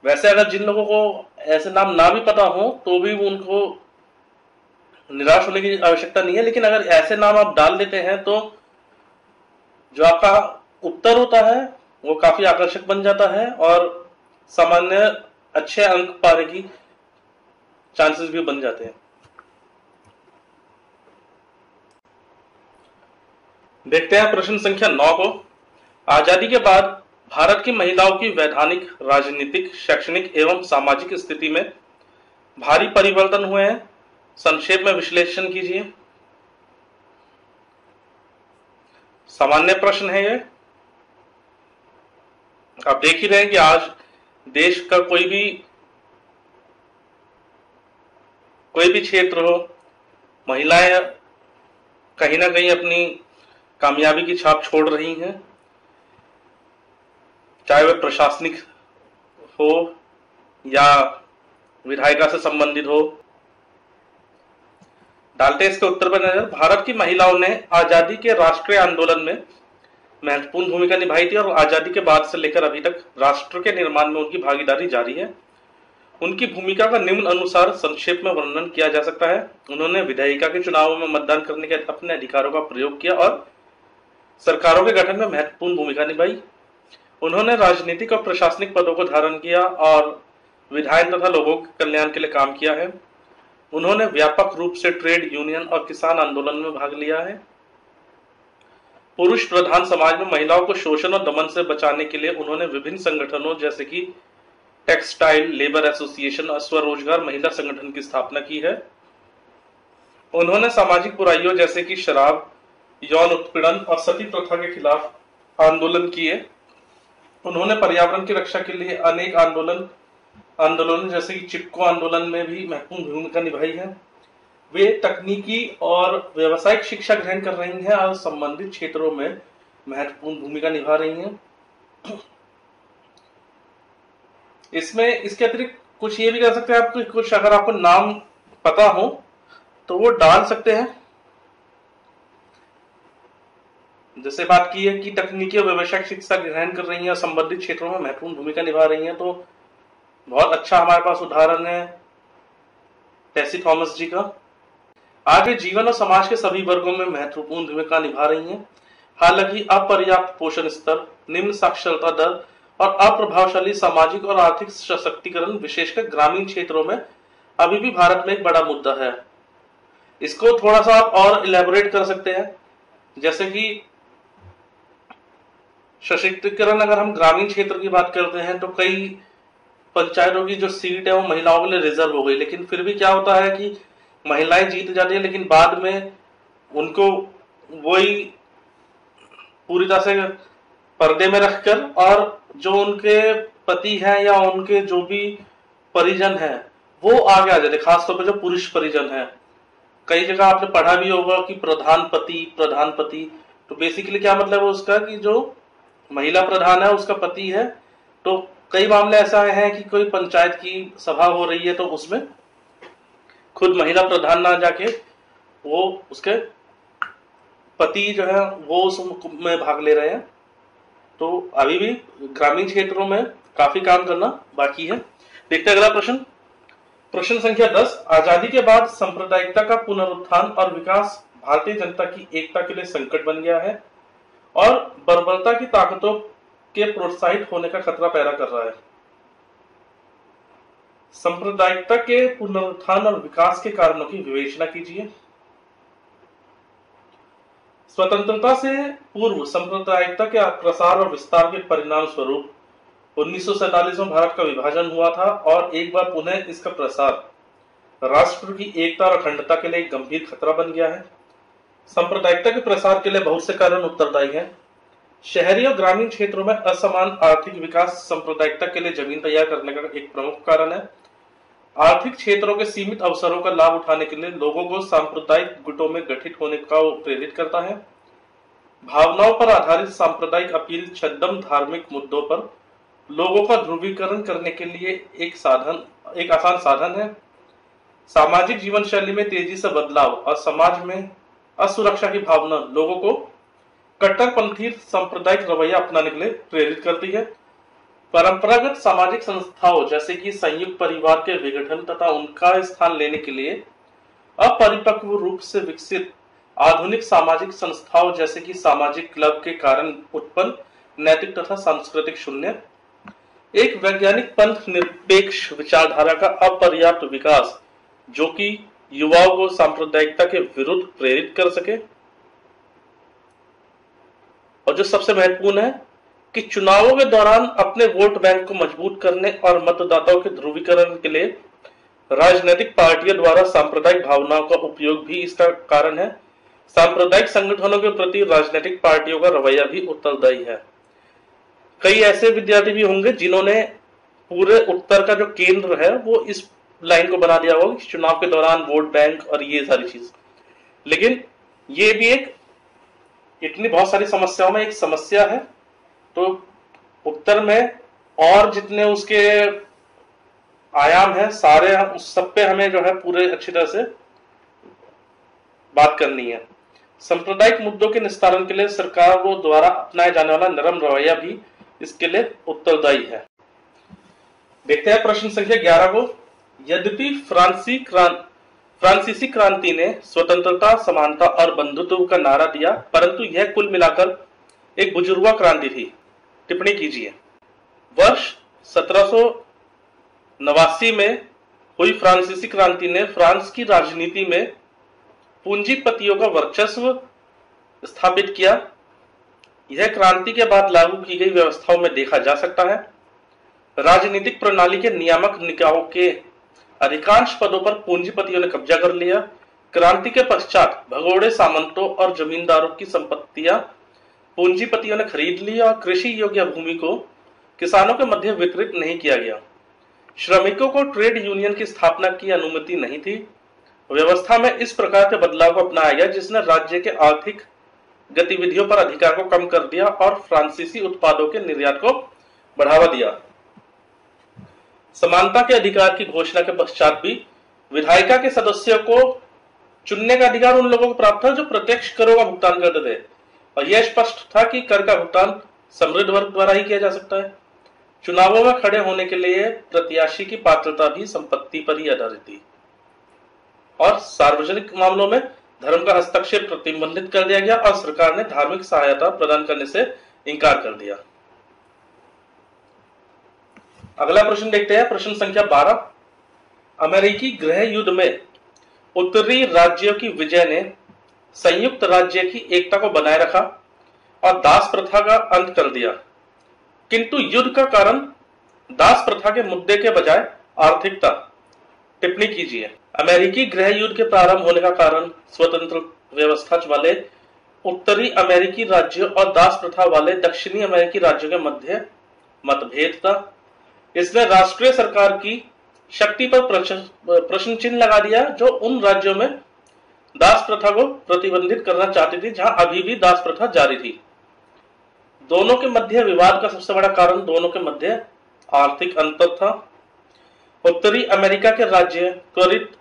वैसे अगर जिन लोगों को ऐसे नाम ना भी पता हो तो भी उनको निराश होने की आवश्यकता नहीं है, लेकिन अगर ऐसे नाम आप डाल देते हैं तो जो आपका उत्तर होता है वो काफी आकर्षक बन जाता है और सामान्य अच्छे अंक पाने की चांसेस भी बन जाते हैं। देखते हैं प्रश्न संख्या 9 को। आजादी के बाद भारत की महिलाओं की वैधानिक, राजनीतिक, शैक्षणिक एवं सामाजिक स्थिति में भारी परिवर्तन हुए हैं। संक्षेप में विश्लेषण कीजिए। सामान्य प्रश्न है ये। आप देख ही रहे हैं कि आज देश का कोई भी क्षेत्र हो, महिलाएं कहीं ना कहीं अपनी कामयाबी की छाप छोड़ रही हैं, चाहे वह प्रशासनिक हो या विधायिका से संबंधित हो। डालते इसके उत्तर पर नजर। भारत की महिलाओं ने आजादी के राष्ट्रीय आंदोलन में महत्वपूर्ण भूमिका निभाई थी और आजादी के बाद से लेकर अभी तक राष्ट्र के निर्माण में उनकी भागीदारी जारी है। उनकी भूमिका का निम्न अनुसार संक्षेप में वर्णन किया जा सकता है। उन्होंने विधायिका के चुनावों में मतदान करने के अपने अधिकारों का प्रयोग किया और सरकारों के गठन में महत्वपूर्ण भूमिका निभाई। उन्होंने राजनीतिक और प्रशासनिक पदों को धारण किया और विधायन तथा लोगों के कल्याण के लिए काम किया है। उन्होंने व्यापक रूप से ट्रेड यूनियन और किसान आंदोलन में भाग लिया है। पुरुष प्रधान समाज में महिलाओं को शोषण और दमन से बचाने के लिए उन्होंने विभिन्न संगठनों जैसे कि टेक्सटाइल लेबर एसोसिएशन और स्वरोजगार महिला संगठन की स्थापना की है। उन्होंने सामाजिक बुराइयों जैसे कि शराब, यौन उत्पीड़न और सती प्रथा के खिलाफ आंदोलन किए। उन्होंने पर्यावरण की रक्षा के लिए अनेक आंदोलन जैसे कि चिपको आंदोलन में भी महत्वपूर्ण भूमिका निभाई है। वे तकनीकी और व्यावसायिक शिक्षा ग्रहण कर रही हैं और संबंधित क्षेत्रों में महत्वपूर्ण भूमिका निभा रही हैं। इसमें इसके अतिरिक्त कुछ ये भी कर सकते हैं आप, कुछ अगर आपको नाम पता हो तो वो डाल सकते हैं। जैसे बात की है कि तकनीकी और व्यावसायिक शिक्षा ग्रहण कर रही हैं और संबंधित क्षेत्रों में महत्वपूर्ण भूमिका निभा रही हैं, तो बहुत अच्छा हमारे पास उदाहरण है टेसी थॉमस जी का। आज वे जीवन और समाज के सभी वर्गों में महत्वपूर्ण भूमिका निभा रही हैं। हालांकि अपर्याप्त पोषण स्तर, निम्न साक्षरता दर और अप्रभावशाली सामाजिक और आर्थिक सशक्तिकरण विशेषकर ग्रामीण क्षेत्रों में अभी भी भारत में एक बड़ा मुद्दा है। इसको थोड़ा सा आप और इलेबोरेट कर सकते हैं। जैसे कि सशक्तिकरण, अगर हम ग्रामीण क्षेत्र की बात करते हैं तो कई पंचायतों की जो सीट है वो महिलाओं के लिए रिजर्व हो गई, लेकिन फिर भी क्या होता है कि महिलाएं जीत जाती है, लेकिन बाद में उनको वही पूरी तरह से पर्दे में रखकर और जो उनके पति हैं या उनके जो भी परिजन हैं वो आगे आ जाते, खासतौर पर जो पुरुष परिजन हैं। कई जगह आपने पढ़ा भी होगा कि प्रधानपति, तो बेसिकली क्या मतलब है उसका कि जो महिला प्रधान है उसका पति है। तो कई मामले ऐसा हैं कि कोई पंचायत की सभा हो रही है तो उसमें खुद महिला प्रधान ना जाके वो उसके पति जो है वो उसमें भाग ले रहे हैं। तो अभी भी ग्रामीण क्षेत्रों में काफी काम करना बाकी है। देखते हैं अगला प्रश्न। प्रश्न संख्या 10। आजादी के बाद सांप्रदायिकता का पुनरुत्थान और विकास भारतीय जनता की एकता के लिए संकट बन गया है और बर्बरता की ताकतों के प्रोत्साहित होने का खतरा पैदा कर रहा है। सांप्रदायिकता के पुनरुत्थान और विकास के कारणों की विवेचना कीजिए। स्वतंत्रता से पूर्व सांप्रदायिकता के प्रसार और विस्तार के परिणाम स्वरूप 1947 में भारत का विभाजन हुआ था और एक बार पुनः इसका प्रसार राष्ट्र की एकता और अखंडता के लिए एक गंभीर खतरा बन गया है। सांप्रदायिकता के प्रसार के लिए बहुत से कारण उत्तरदायी हैं। शहरी और ग्रामीण क्षेत्रों में असमान आर्थिक विकास सांप्रदायिकता के लिए जमीन तैयार करने का एक प्रमुख कारण है। आर्थिक क्षेत्रों के सीमित अवसरों का लाभ उठाने के लिए लोगों को सांप्रदायिक गुटों में गठित होने का प्रेरित करता है। भावनाओं पर आधारित सांप्रदायिक अपील छद्म धार्मिक मुद्दों पर लोगों का ध्रुवीकरण करने के लिए एक आसान साधन है। सामाजिक जीवन शैली में तेजी से बदलाव और समाज में असुरक्षा की भावना लोगों को कट्टरपंथी सांप्रदायिक रवैया अपनाने के लिए प्रेरित करती है। परंपरागत सामाजिक संस्थाओं जैसे कि संयुक्त परिवार के विघटन तथा उनका स्थान लेने के लिए अपरिपक्व रूप से विकसित आधुनिक सामाजिक संस्थाओं जैसे कि सामाजिक क्लब के कारण उत्पन्न नैतिक तथा सांस्कृतिक शून्य, एक वैज्ञानिक पंथ निरपेक्ष विचारधारा का अपर्याप्त विकास जो कि युवाओं को सांप्रदायिकता के विरुद्ध प्रेरित कर सके, और जो सबसे महत्वपूर्ण है कि चुनावों के दौरान अपने वोट बैंक को मजबूत करने और मतदाताओं के ध्रुवीकरण के लिए राजनीतिक पार्टियों द्वारा सांप्रदायिक भावनाओं का उपयोग भी इसका कारण है। सांप्रदायिक संगठनों के प्रति राजनीतिक पार्टियों का रवैया भी उत्तरदायी है। कई ऐसे विद्यार्थी भी होंगे जिन्होंने पूरे उत्तर का जो केंद्र है वो इस लाइन को बना दिया होगा, चुनाव के दौरान वोट बैंक और ये सारी चीज। लेकिन ये भी एक इतनी बहुत सारी समस्याओं में एक समस्या है, तो उत्तर में और जितने उसके आयाम है सारे उस सब पे हमें जो है पूरे अच्छी तरह से बात करनी है। सांप्रदायिक मुद्दों के निस्तारण के लिए सरकारों द्वारा अपनाया जाने वाला नरम रवैया भी इसके लिए उत्तरदायी है। देखते हैं प्रश्न संख्या 11 को। यद्यपि फ्रांसीसी क्रांति ने स्वतंत्रता, समानता और बंधुत्व का नारा दिया, परंतु यह कुल मिलाकर एक बुजुर्गा क्रांति थी। टिप्पणी कीजिए। वर्ष 1789 में हुई फ्रांसीसी क्रांति ने फ्रांस की राजनीति में पूंजीपतियों का वर्चस्व स्थापित किया। यह क्रांति के बाद लागू की गई व्यवस्थाओं में देखा जा सकता है। राजनीतिक प्रणाली के नियामक निकायों के अधिकांश पदों पर पूंजीपतियों ने कब्जा कर लिया। क्रांति के पश्चात भगोड़े सामंतों और जमींदारों की संपत्तियां पूंजीपतियों ने खरीद ली और कृषि योग्य भूमि को किसानों के मध्य वितरित नहीं किया गया। श्रमिकों को ट्रेड यूनियन की स्थापना की अनुमति नहीं थी। व्यवस्था में इस प्रकार के बदलाव को अपनाया गया जिसने राज्य के आर्थिक गतिविधियों पर अधिकार को कम कर दिया और फ्रांसीसी उत्पादों के निर्यात को बढ़ावा दिया। समानता के अधिकार की घोषणा के पश्चात भी विधायिका के सदस्यों को चुनने का अधिकार उन लोगों को प्राप्त था जो प्रत्यक्ष करों का भुगतान करते थे, और यह स्पष्ट था कि कर का भुगतान समृद्ध वर्ग द्वारा ही किया जा सकता है। चुनावों में खड़े होने के लिए प्रत्याशी की पात्रता भी संपत्ति पर ही आधारित थी, और सार्वजनिक मामलों में धर्म का हस्तक्षेप प्रतिबंधित कर दिया गया और सरकार ने धार्मिक सहायता प्रदान करने से इनकार कर दिया। अगला प्रश्न देखते हैं, प्रश्न संख्या 12। अमेरिकी गृह युद्ध में उत्तरी राज्यों की विजय ने संयुक्त राज्य की एकता को बनाए रखा और दास प्रथा का अंत कर दिया, किंतु युद्ध का कारण दास प्रथा के मुद्दे के बजाय आर्थिकता। टिप्पणी कीजिए। अमेरिकी गृह युद्ध के प्रारंभ होने का कारण स्वतंत्र व्यवस्था वाले उत्तरी अमेरिकी राज्यों और दास प्रथा वाले दक्षिणी अमेरिकी राज्यों के मध्य मतभेद था। इसने राष्ट्रीय सरकार की शक्ति पर प्रश्न चिन्ह लगा दिया जो उन राज्यों में दास प्रथा को प्रतिबंधित करना चाहती थी जहां अभी भी दास प्रथा जारी थी। दोनों के मध्य विवाद का सबसे बड़ा कारण दोनों के मध्य आर्थिक अंतर था। उत्तरी अमेरिका के राज्य त्वरित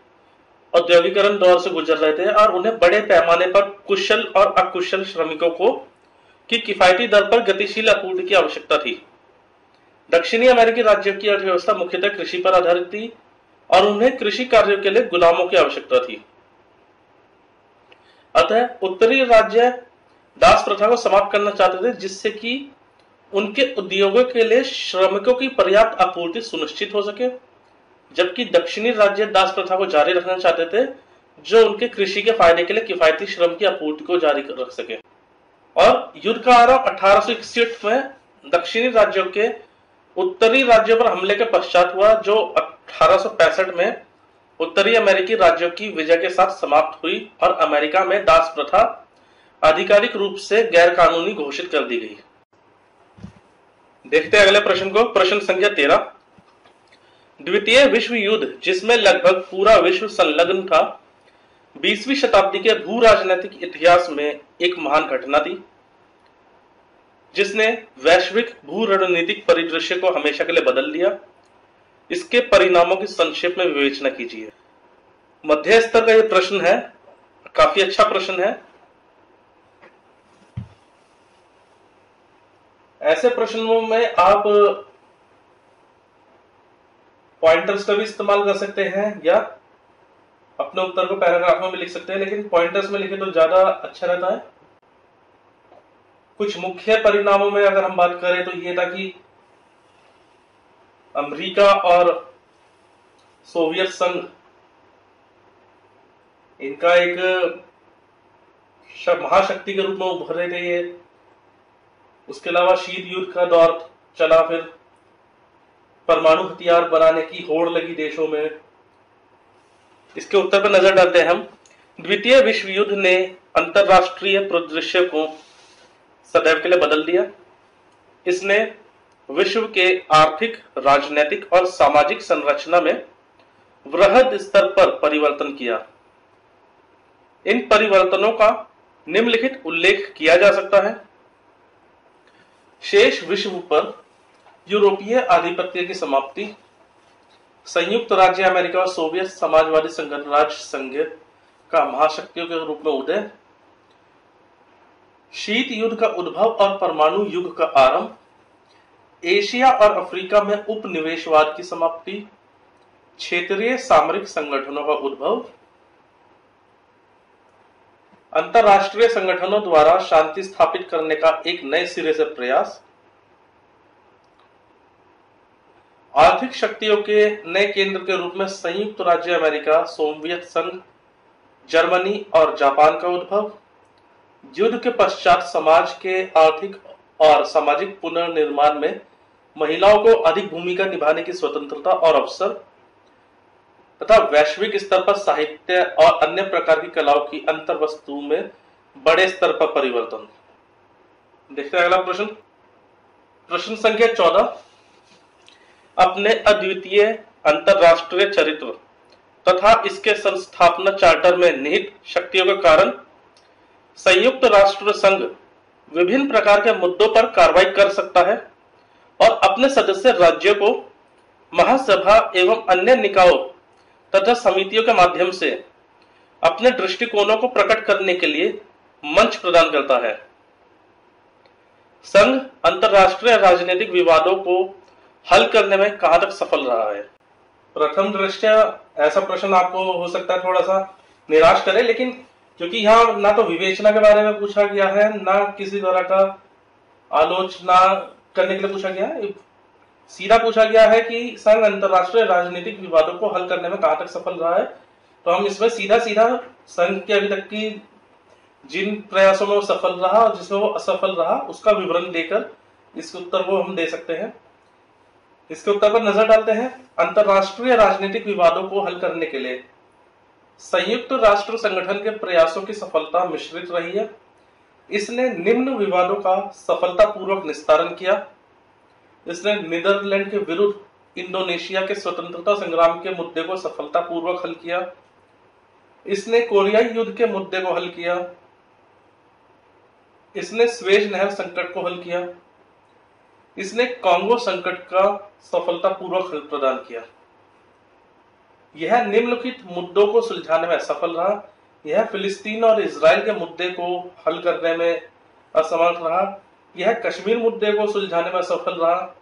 औद्योगिकरण दौर से गुजर रहे थे और उन्हें बड़े पैमाने पर कुशल और अकुशल श्रमिकों की किफायती दर पर गतिशील आपूर्ति की आवश्यकता थी। दक्षिणी अमेरिकी राज्यों की अर्थव्यवस्था मुख्यतः कृषि पर आधारित थी और उन्हें कृषि कार्यों के लिए गुलामों की आवश्यकता थी। अतः उत्तरी राज्य दास प्रथा को समाप्त करना चाहते थे जिससे कि उनके उद्योगों के लिए श्रमिकों की पर्याप्त आपूर्ति सुनिश्चित हो सके, जबकि दक्षिणी राज्य दास प्रथा को जारी रखना चाहते थे जो उनके कृषि के फायदे के लिए किफायती श्रम की आपूर्ति को जारी रख सके। और युद्ध का आरंभ 1861 में दक्षिणी राज्यों के उत्तरी राज्यों पर हमले के पश्चात हुआ, जो 1865 में उत्तरी अमेरिकी राज्यों की विजय के साथ समाप्त हुई और अमेरिका में दास प्रथा आधिकारिक रूप से गैर कानूनी घोषित कर दी गई। देखते हैं अगले प्रश्न को। प्रश्न संख्या 13। द्वितीय विश्व युद्ध, जिसमें लगभग पूरा विश्व संलग्न था, 20वीं शताब्दी के भू राजनीतिक इतिहास में एक महान घटना थी जिसने वैश्विक भू रणनीतिक परिदृश्य को हमेशा के लिए बदल दिया। इसके परिणामों की संक्षेप में विवेचना कीजिए। मध्य स्तर का यह प्रश्न है, काफी अच्छा प्रश्न है। ऐसे प्रश्नों में आप पॉइंटर्स का भी इस्तेमाल कर सकते हैं या अपने उत्तर को पैराग्राफ में भी लिख सकते हैं, लेकिन पॉइंटर्स में लिखे तो ज्यादा अच्छा रहता है। कुछ मुख्य परिणामों में अगर हम बात करें तो ये था कि अमेरिका और सोवियत संघ इनका एक महाशक्ति के रूप में उभर रहे थे ये। उसके अलावा शीत युद्ध का दौर चला, फिर परमाणु हथियार बनाने की होड़ लगी देशों में। इसके उत्तर पर नजर डालते हैं हम। द्वितीय विश्व युद्ध ने अंतरराष्ट्रीय परिदृश्य को सदैव के लिए बदल दिया। इसने विश्व के आर्थिक, राजनीतिक और सामाजिक संरचना में वृहद स्तर पर परिवर्तन किया। इन परिवर्तनों का निम्नलिखित उल्लेख किया जा सकता है। शेष विश्व पर यूरोपीय आधिपत्य की समाप्ति, संयुक्त राज्य अमेरिका और सोवियत समाजवादी संघराज्य संघ का महाशक्तियों के रूप में उदय, शीत युद्ध का उद्भव और परमाणु युग का आरंभ, एशिया और अफ्रीका में उपनिवेशवाद की समाप्ति, क्षेत्रीय सामरिक संगठनों का उद्भव, अंतरराष्ट्रीय संगठनों द्वारा शांति स्थापित करने का एक नए सिरे से प्रयास, आर्थिक शक्तियों के नए केंद्र के रूप में संयुक्त राज्य अमेरिका, सोवियत संघ, जर्मनी और जापान का उद्भव, युद्ध के पश्चात समाज के आर्थिक और सामाजिक पुनर्निर्माण में महिलाओं को अधिक भूमिका निभाने की स्वतंत्रता और अवसर, तथा वैश्विक स्तर पर साहित्य और अन्य प्रकार की कलाओं की अंतर्वस्तु में बड़े स्तर पर परिवर्तन। देखते हैं अगला प्रश्न। प्रश्न संख्या 14। अपने अद्वितीय अंतरराष्ट्रीय चरित्र तथा इसके संस्थापना चार्टर में निहित शक्तियों के कारण संयुक्त राष्ट्र संघ विभिन्न प्रकार के मुद्दों पर कार्रवाई कर सकता है और अपने सदस्य राज्यों को महासभा एवं अन्य निकायों तथा समितियों के माध्यम से अपने दृष्टिकोणों को प्रकट करने के लिए मंच प्रदान करता है। संघ अंतरराष्ट्रीय राजनीतिक विवादों को हल करने में कहां तक सफल रहा है? प्रथम दृष्टया ऐसा प्रश्न आपको हो सकता है थोड़ा सा निराश करे, लेकिन क्योंकि यहाँ ना तो विवेचना के बारे में पूछा गया है, ना किसी तरह का आलोचना करने के लिए पूछा गया है, सीधा पूछा गया है कि संघ अंतरराष्ट्रीय राजनीतिक विवादों को हल करने में कहां तक सफल रहा है। तो हम इसमें सीधा सीधा संघ के अभी तक की जिन प्रयासों में वो सफल रहा और जिसमें वो असफल रहा उसका विवरण देकर इसके उत्तर को हम दे सकते हैं। इसके उत्तर पर नजर डालते हैं। अंतरराष्ट्रीय राजनीतिक विवादों को हल करने के लिए संयुक्त राष्ट्र संगठन के प्रयासों की सफलता मिश्रित रही है। इसने निम्न विवादों का सफलतापूर्वक निस्तारण किया। इसने नीदरलैंड के विरुद्ध इंडोनेशिया के स्वतंत्रता संग्राम के मुद्दे को सफलतापूर्वक हल किया। इसने कोरियाई युद्ध के मुद्दे को हल किया। इसने स्वेज नहर संकट को हल किया। इसने कांगो संकट का सफलतापूर्वक हल प्रदान किया। यह निम्नलिखित मुद्दों को सुलझाने में असफल रहा। यह फिलिस्तीन और इजराइल के मुद्दे को हल करने में असमर्थ रहा। यह कश्मीर मुद्दे को सुलझाने में असफल रहा।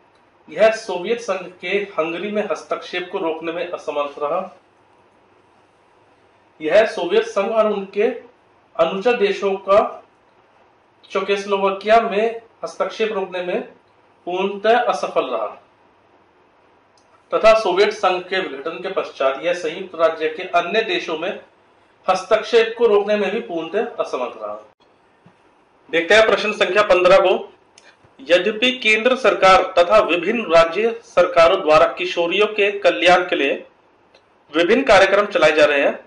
यह सोवियत संघ के हंगरी में हस्तक्षेप को रोकने में असमर्थ रहा। यह सोवियत संघ और उनके अनुचर देशों का चेकोस्लोवाकिया में हस्तक्षेप रोकने में पूर्णतः असफल रहा तथा सोवियत संघ के विघटन के पश्चात यह संयुक्त राज्य के अन्य देशों में हस्तक्षेप को रोकने में भी पूर्णतः असमर्थ रहा। देखते हैं प्रश्न संख्या 15 को। यद्यपि केंद्र सरकार तथा विभिन्न राज्य सरकारों द्वारा किशोरियों के कल्याण के लिए विभिन्न कार्यक्रम चलाए जा रहे हैं,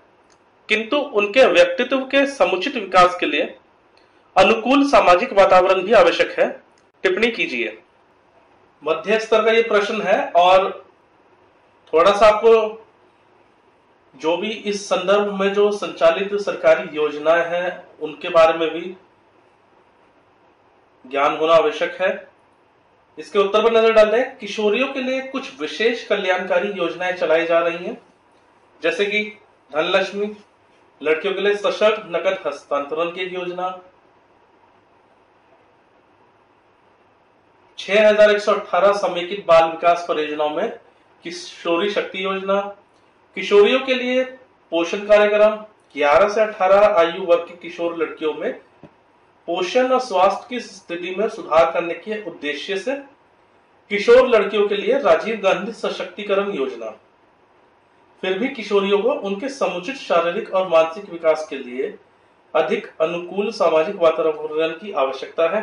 किंतु उनके व्यक्तित्व के समुचित विकास के लिए अनुकूल सामाजिक वातावरण भी आवश्यक है। टिप्पणी कीजिए। मध्य स्तर का ये प्रश्न है और थोड़ा सा आपको जो भी इस संदर्भ में जो संचालित सरकारी योजनाएं हैं उनके बारे में भी ज्ञान होना आवश्यक है। इसके उत्तर पर नजर डालते हैं। किशोरियों के लिए कुछ विशेष कल्याणकारी योजनाएं चलाई जा रही हैं, जैसे कि धनलक्ष्मी, लड़कियों के लिए सशक्त नकद हस्तांतरण की योजना, 6118 समेकित बाल विकास परियोजनाओं में किशोरी शक्ति योजना, किशोरियों के लिए पोषण कार्यक्रम, 11 से 18 आयु वर्ग की किशोर लड़कियों में पोषण और स्वास्थ्य की स्थिति में सुधार करने के उद्देश्य से किशोर लड़कियों के लिए राजीव गांधी सशक्तिकरण योजना। फिर भी किशोरियों को उनके समुचित शारीरिक और मानसिक विकास के लिए अधिक अनुकूल सामाजिक वातावरण की आवश्यकता है।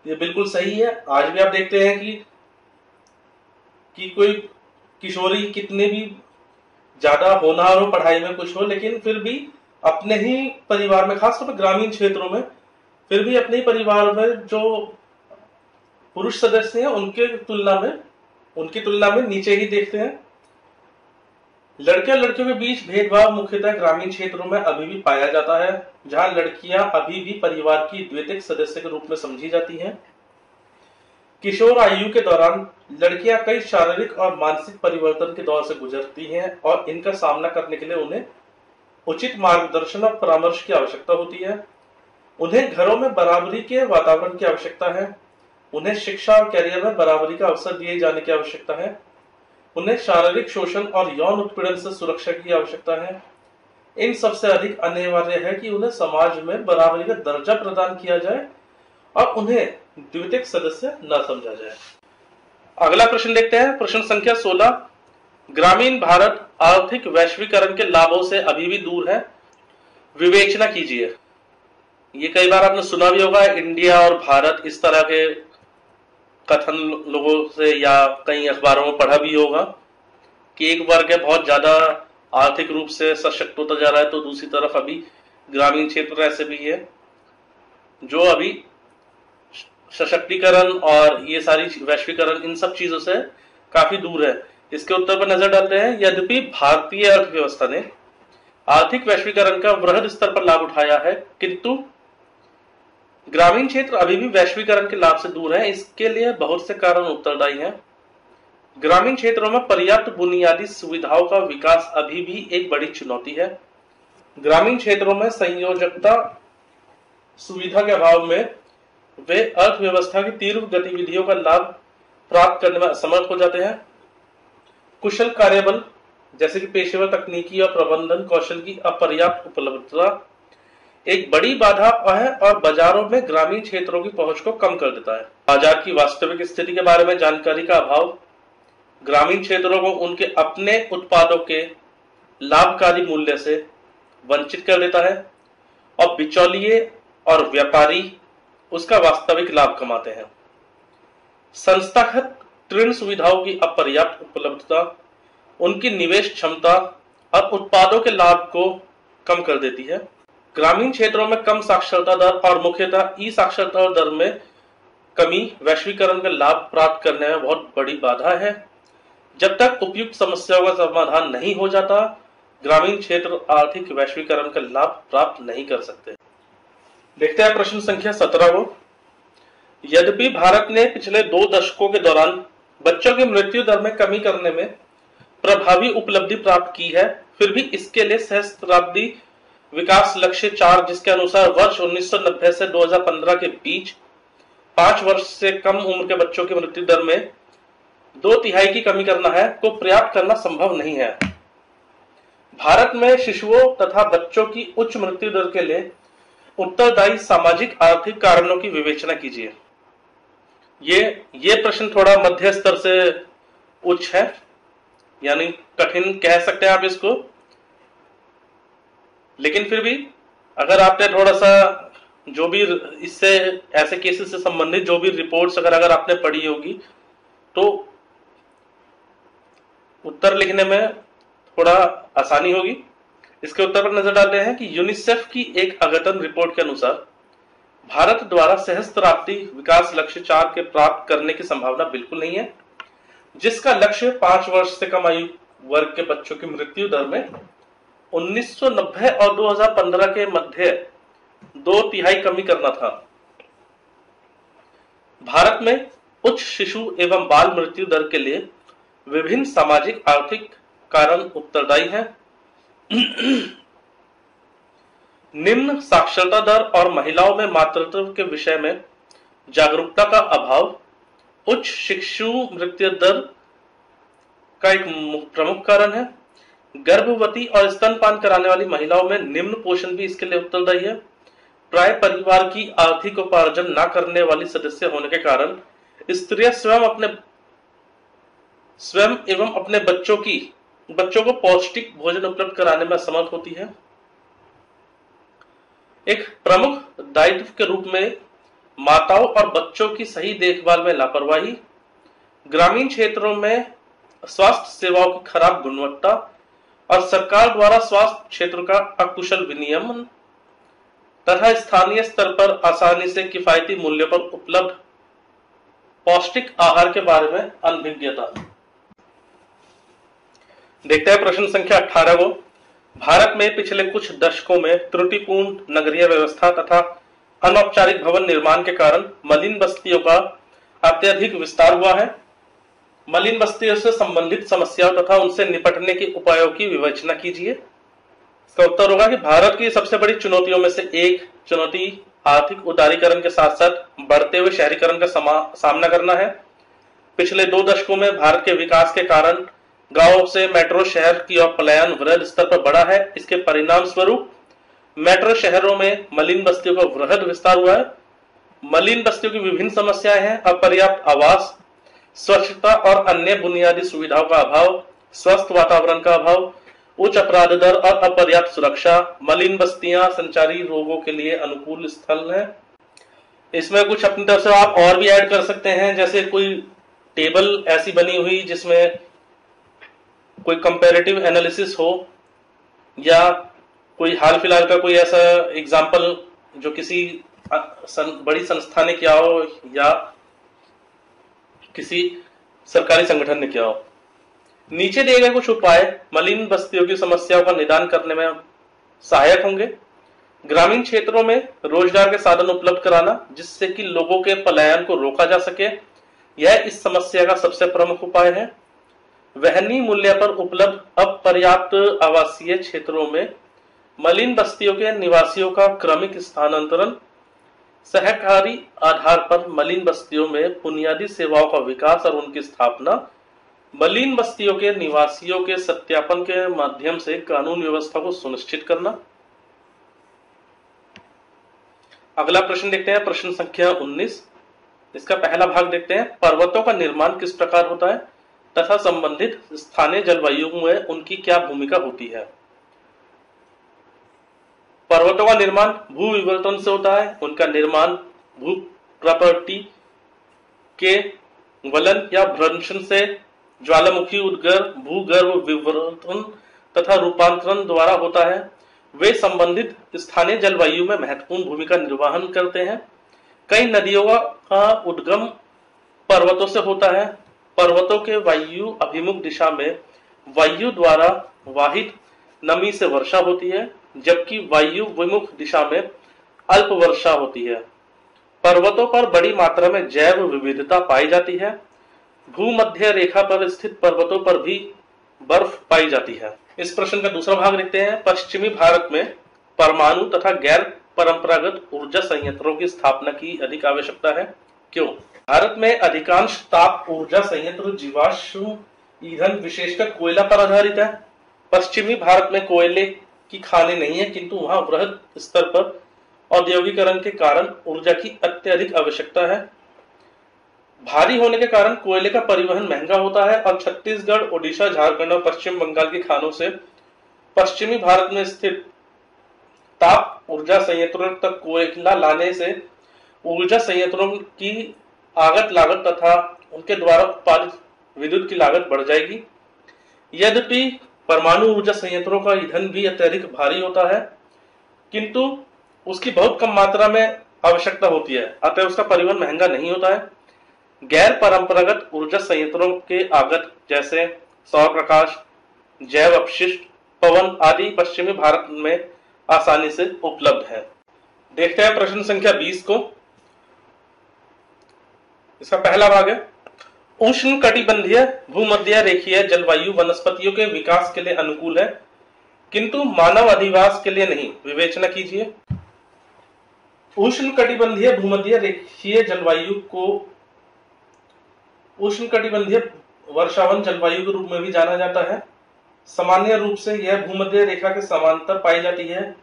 ये बिल्कुल सही है। आज भी आप देखते हैं कि कोई किशोरी कितने भी ज्यादा होनहार हो, पढ़ाई में कुछ हो, लेकिन फिर भी अपने ही परिवार में, खासतौर पर ग्रामीण क्षेत्रों में, फिर भी अपने ही परिवार में जो पुरुष सदस्य हैं उनकी तुलना में नीचे ही देखते हैं। लड़के लड़कियों के बीच भेदभाव मुख्यतः ग्रामीण क्षेत्रों में अभी भी पाया जाता है, जहां लड़कियां अभी भी परिवार की द्वितीय सदस्य के रूप में समझी जाती हैं। किशोर आयु के दौरान लड़कियां कई शारीरिक और मानसिक परिवर्तन के दौर से गुजरती हैं और इनका सामना करने के लिए उन्हें उचित मार्गदर्शन और परामर्श की आवश्यकता होती है। उन्हें घरों में बराबरी के वातावरण की आवश्यकता है। उन्हें शिक्षा और करियर में बराबरी का अवसर दिए जाने की आवश्यकता है। उन्हें शारीरिक शोषण और यौन उत्पीड़न से सुरक्षा की आवश्यकता है। इन सबसे अधिक अनिवार्य है कि उन्हें समाज में बराबरी का दर्जा प्रदान किया जाए और उन्हें द्वितीय सदस्य न समझा जाए। अगला प्रश्न देखते हैं, प्रश्न संख्या 16। ग्रामीण भारत आर्थिक वैश्वीकरण के लाभों से अभी भी दूर है, विवेचना कीजिए। ये कई बार आपने सुना भी होगा, इंडिया और भारत, इस तरह के कथन लोगों से या कई अखबारों में पढ़ा भी होगा कि एक वर्ग है बहुत ज्यादा आर्थिक रूप से सशक्त होता जा रहा है, तो दूसरी तरफ अभी ग्रामीण क्षेत्र ऐसे भी है जो अभी सशक्तिकरण और ये सारी वैश्वीकरण इन सब चीजों से काफी दूर है। इसके उत्तर पर नजर डालते हैं। यद्यपि भारतीय अर्थव्यवस्था ने आर्थिक वैश्वीकरण का वृहद स्तर पर लाभ उठाया है, किंतु ग्रामीण क्षेत्र अभी भी वैश्वीकरण के लाभ से दूर है। इसके लिए बहुत से कारण उत्तरदायी हैं। ग्रामीण क्षेत्रों में पर्याप्त बुनियादी सुविधाओं का विकास अभी भी एक बड़ी चुनौती है। ग्रामीण क्षेत्रों में संयोजकता सुविधा के अभाव में वे अर्थव्यवस्था की तीव्र गतिविधियों का लाभ प्राप्त करने में असमर्थ हो जाते हैं। कुशल कार्यबल जैसे कि पेशेवर तकनीकी और प्रबंधन कौशल की अपर्याप्त उपलब्धता एक बड़ी बाधा है और बाजारों में ग्रामीण क्षेत्रों की पहुंच को कम कर देता है। बाजार की वास्तविक स्थिति के बारे में जानकारी का अभाव ग्रामीण क्षेत्रों को उनके अपने उत्पादों के लाभकारी मूल्य से वंचित कर देता है और बिचौलिए और व्यापारी उसका वास्तविक लाभ कमाते हैं। संस्थागत ऋण सुविधाओं की अपर्याप्त उपलब्धता उनकी निवेश क्षमता और उत्पादों के लाभ को कम कर देती है। ग्रामीण क्षेत्रों में कम साक्षरता दर और मुख्यतः ई साक्षरता दर में कमी वैश्वीकरण का लाभ प्राप्त करने में बहुत बड़ी बाधा है। जब तक उपयुक्त समस्याओं का समाधान नहीं हो जाता, ग्रामीण क्षेत्र आर्थिक वैश्वीकरण का लाभ प्राप्त नहीं कर सकते। देखते हैं प्रश्न संख्या 17 को। यद्यपि भारत ने पिछले 2 दशकों के दौरान बच्चों की मृत्यु दर में कमी करने में प्रभावी उपलब्धि प्राप्त की है, फिर भी इसके लिए सहस्त्राब्दी विकास लक्ष्य 4 जिसके अनुसार वर्ष 1990 से 2015 के बीच 5 वर्ष से कम उम्र के बच्चों की मृत्यु दर में 2/3 की कमी करना है, को पर्याप्त करना संभव नहीं है। भारत में शिशुओं तथा बच्चों की उच्च मृत्यु दर के लिए उत्तरदायी सामाजिक आर्थिक कारणों की विवेचना कीजिए। ये प्रश्न थोड़ा मध्य स्तर से उच्च है, यानी कठिन कह सकते हैं आप इसको, लेकिन फिर भी अगर आपने थोड़ा सा जो भी इससे ऐसे केसेस से संबंधित जो भी रिपोर्ट्स अगर आपने पढ़ी होगी तो उत्तर लिखने में थोड़ा आसानी होगी। इसके उत्तर पर नजर डालते हैं कि यूनिसेफ की एक अद्यतन रिपोर्ट के अनुसार भारत द्वारा सहस्त्राब्दी विकास लक्ष्य 4 के प्राप्त करने की संभावना बिल्कुल नहीं है, जिसका लक्ष्य 5 वर्ष से कम आयु वर्ग के बच्चों की मृत्यु दर में 1990 और 2015 के मध्य 2/3 कमी करना था। भारत में उच्च शिशु एवं बाल मृत्यु दर के लिए विभिन्न सामाजिक आर्थिक कारण उत्तरदायी हैं। निम्न साक्षरता दर और महिलाओं में मातृत्व के विषय में जागरूकता का अभाव उच्च शिशु मृत्यु दर का एक प्रमुख कारण है। गर्भवती और स्तनपान कराने वाली महिलाओं में निम्न पोषण भी इसके लिए उत्तरदायी है। प्राय परिवार की आर्थिक उपार्जन न करने वाली सदस्य होने के कारण स्त्रियां स्वयं एवं अपने बच्चों को पौष्टिक भोजन उपलब्ध कराने में असमर्थ होती है। एक प्रमुख दायित्व के रूप में माताओं और बच्चों की सही देखभाल में लापरवाही, ग्रामीण क्षेत्रों में स्वास्थ्य सेवाओं की खराब गुणवत्ता और सरकार द्वारा स्वास्थ्य क्षेत्र का अकुशल विनियमन तथा स्थानीय स्तर पर आसानी से किफायती मूल्य पर उपलब्ध पौष्टिक आहार के बारे में अनभिज्ञता। देखते हैं प्रश्न संख्या 18 को। भारत में पिछले कुछ दशकों में त्रुटिपूर्ण नगरीय व्यवस्था तथा अनौपचारिक भवन निर्माण के कारण मलिन बस्तियों का अत्यधिक विस्तार हुआ है। मलिन बस्तियों से संबंधित समस्याओं तथा उनसे निपटने के उपायों की विवेचना कीजिए। इसका उत्तर होगा कि भारत की सबसे बड़ी चुनौतियों में से एक चुनौती आर्थिक उदारीकरण के साथ साथ बढ़ते हुए शहरीकरण का सामना करना है। पिछले 2 दशकों में भारत के विकास के कारण गांवों से मेट्रो शहर की ओर पलायन वृहद स्तर पर बढ़ा है। इसके परिणाम स्वरूप मेट्रो शहरों में मलिन बस्तियों का वृहद विस्तार हुआ है। मलिन बस्तियों की विभिन्न समस्याएं हैं: अपर्याप्त आवास, स्वच्छता और अन्य बुनियादी सुविधाओं का अभाव, स्वस्थ वातावरण का अभाव, उच्च अपराध दर और अपर्याप्त सुरक्षा। मलिन बस्तियां संचारी रोगों के लिए अनुकूल स्थल है। इसमें कुछ अपनी तरफ से आप और भी ऐड कर सकते हैं, जैसे कोई टेबल ऐसी बनी हुई जिसमें कोई कंपैरेटिव एनालिसिस हो, या कोई हाल फिलहाल का कोई ऐसा एग्जाम्पल जो किसी बड़ी संस्था ने किया हो या किसी सरकारी संगठन ने किया हो। नीचे दिए गए कुछ उपाय मलिन बस्तियों की समस्याओं का निदान करने में सहायक होंगे। ग्रामीण क्षेत्रों में रोजगार के साधन उपलब्ध कराना, जिससे कि लोगों के पलायन को रोका जा सके, यह इस समस्या का सबसे प्रमुख उपाय है। वहनीय मूल्य पर उपलब्ध अपर्याप्त आवासीय क्षेत्रों में मलिन बस्तियों के निवासियों का क्रमिक स्थानांतरण, सहकारी आधार पर मलिन बस्तियों में बुनियादी सेवाओं का विकास और उनकी स्थापना, मलिन बस्तियों के निवासियों के सत्यापन के माध्यम से कानून व्यवस्था को सुनिश्चित करना। अगला प्रश्न देखते हैं, प्रश्न संख्या 19। इसका पहला भाग देखते हैं, पर्वतों का निर्माण किस प्रकार होता है तथा संबंधित स्थानीय जलवायु में उनकी क्या भूमिका होती है। पर्वतों का निर्माण भू विवर्तन से होता है। उनका निर्माण भू प्रॉपर्टी के वलन या भ्रंशन से, ज्वालामुखी उद्गार, भूगर्भ विवर्तन तथा रूपांतरण द्वारा होता है। वे संबंधित स्थानीय जलवायु में महत्वपूर्ण भूमिका निर्वहन करते हैं। कई नदियों का उद्गम पर्वतों से होता है। पर्वतों के वायु अभिमुख दिशा में वायु द्वारा वाहित नमी से वर्षा होती है, जबकि वायु विमुख दिशा में अल्प वर्षा होती है। पर्वतों पर बड़ी मात्रा में जैव विविधता पाई जाती है। भूमध्य रेखा पर स्थित पर्वतों पर भी बर्फ पाई जाती है। इस प्रश्न का दूसरा भाग देखते हैं, पश्चिमी भारत में परमाणु तथा गैर परंपरागत ऊर्जा संयंत्रों की स्थापना की अधिक आवश्यकता है, क्यों? भारत में अधिकांश ताप ऊर्जा संयंत्र जीवाश्म ईंधन विशेषकर कोयला पर आधारित है। पश्चिमी भारत में कोयले की खानें नहीं है, किंतु वहां वृहद स्तर पर औद्योगिकरण के कारण ऊर्जा की अत्यधिक आवश्यकता है। भारी होने के कारण कोयले का परिवहन महंगा होता है और छत्तीसगढ़, ओडिशा, झारखंड और पश्चिम बंगाल की खानों से पश्चिमी भारत में स्थित ताप ऊर्जा संयंत्रों तक कोयला लाने से ऊर्जा संयंत्रों की आगत लागत तथा उनके द्वारा उत्पादित विद्युत की लागत बढ़ जाएगी। यद्यपि परमाणु ऊर्जा संयंत्रों का ईंधन भी अत्यधिक भारी होता है, किंतु उसकी बहुत कम मात्रा में आवश्यकता होती है, अतः उसका परिवहन महंगा नहीं होता है। गैर परंपरागत ऊर्जा संयंत्रों के आगत जैसे सौर प्रकाश, जैव अपशिष्ट, पवन आदि पश्चिमी भारत में आसानी से उपलब्ध है। देखते हैं प्रश्न संख्या 20 को। इसका पहला भाग है, उष्ण कटिबंधीय भूमध्य रेखीय जलवायु वनस्पतियों के विकास के लिए अनुकूल है, किंतु मानव अधिवास के लिए नहीं। विवेचना कीजिए। उष्ण कटिबंधीय भूमध्य रेखीय जलवायु को उष्ण कटिबंधीय वर्षावन जलवायु के रूप में भी जाना जाता है। सामान्य रूप से यह भूमध्य रेखा के समांतर पाई जाती है।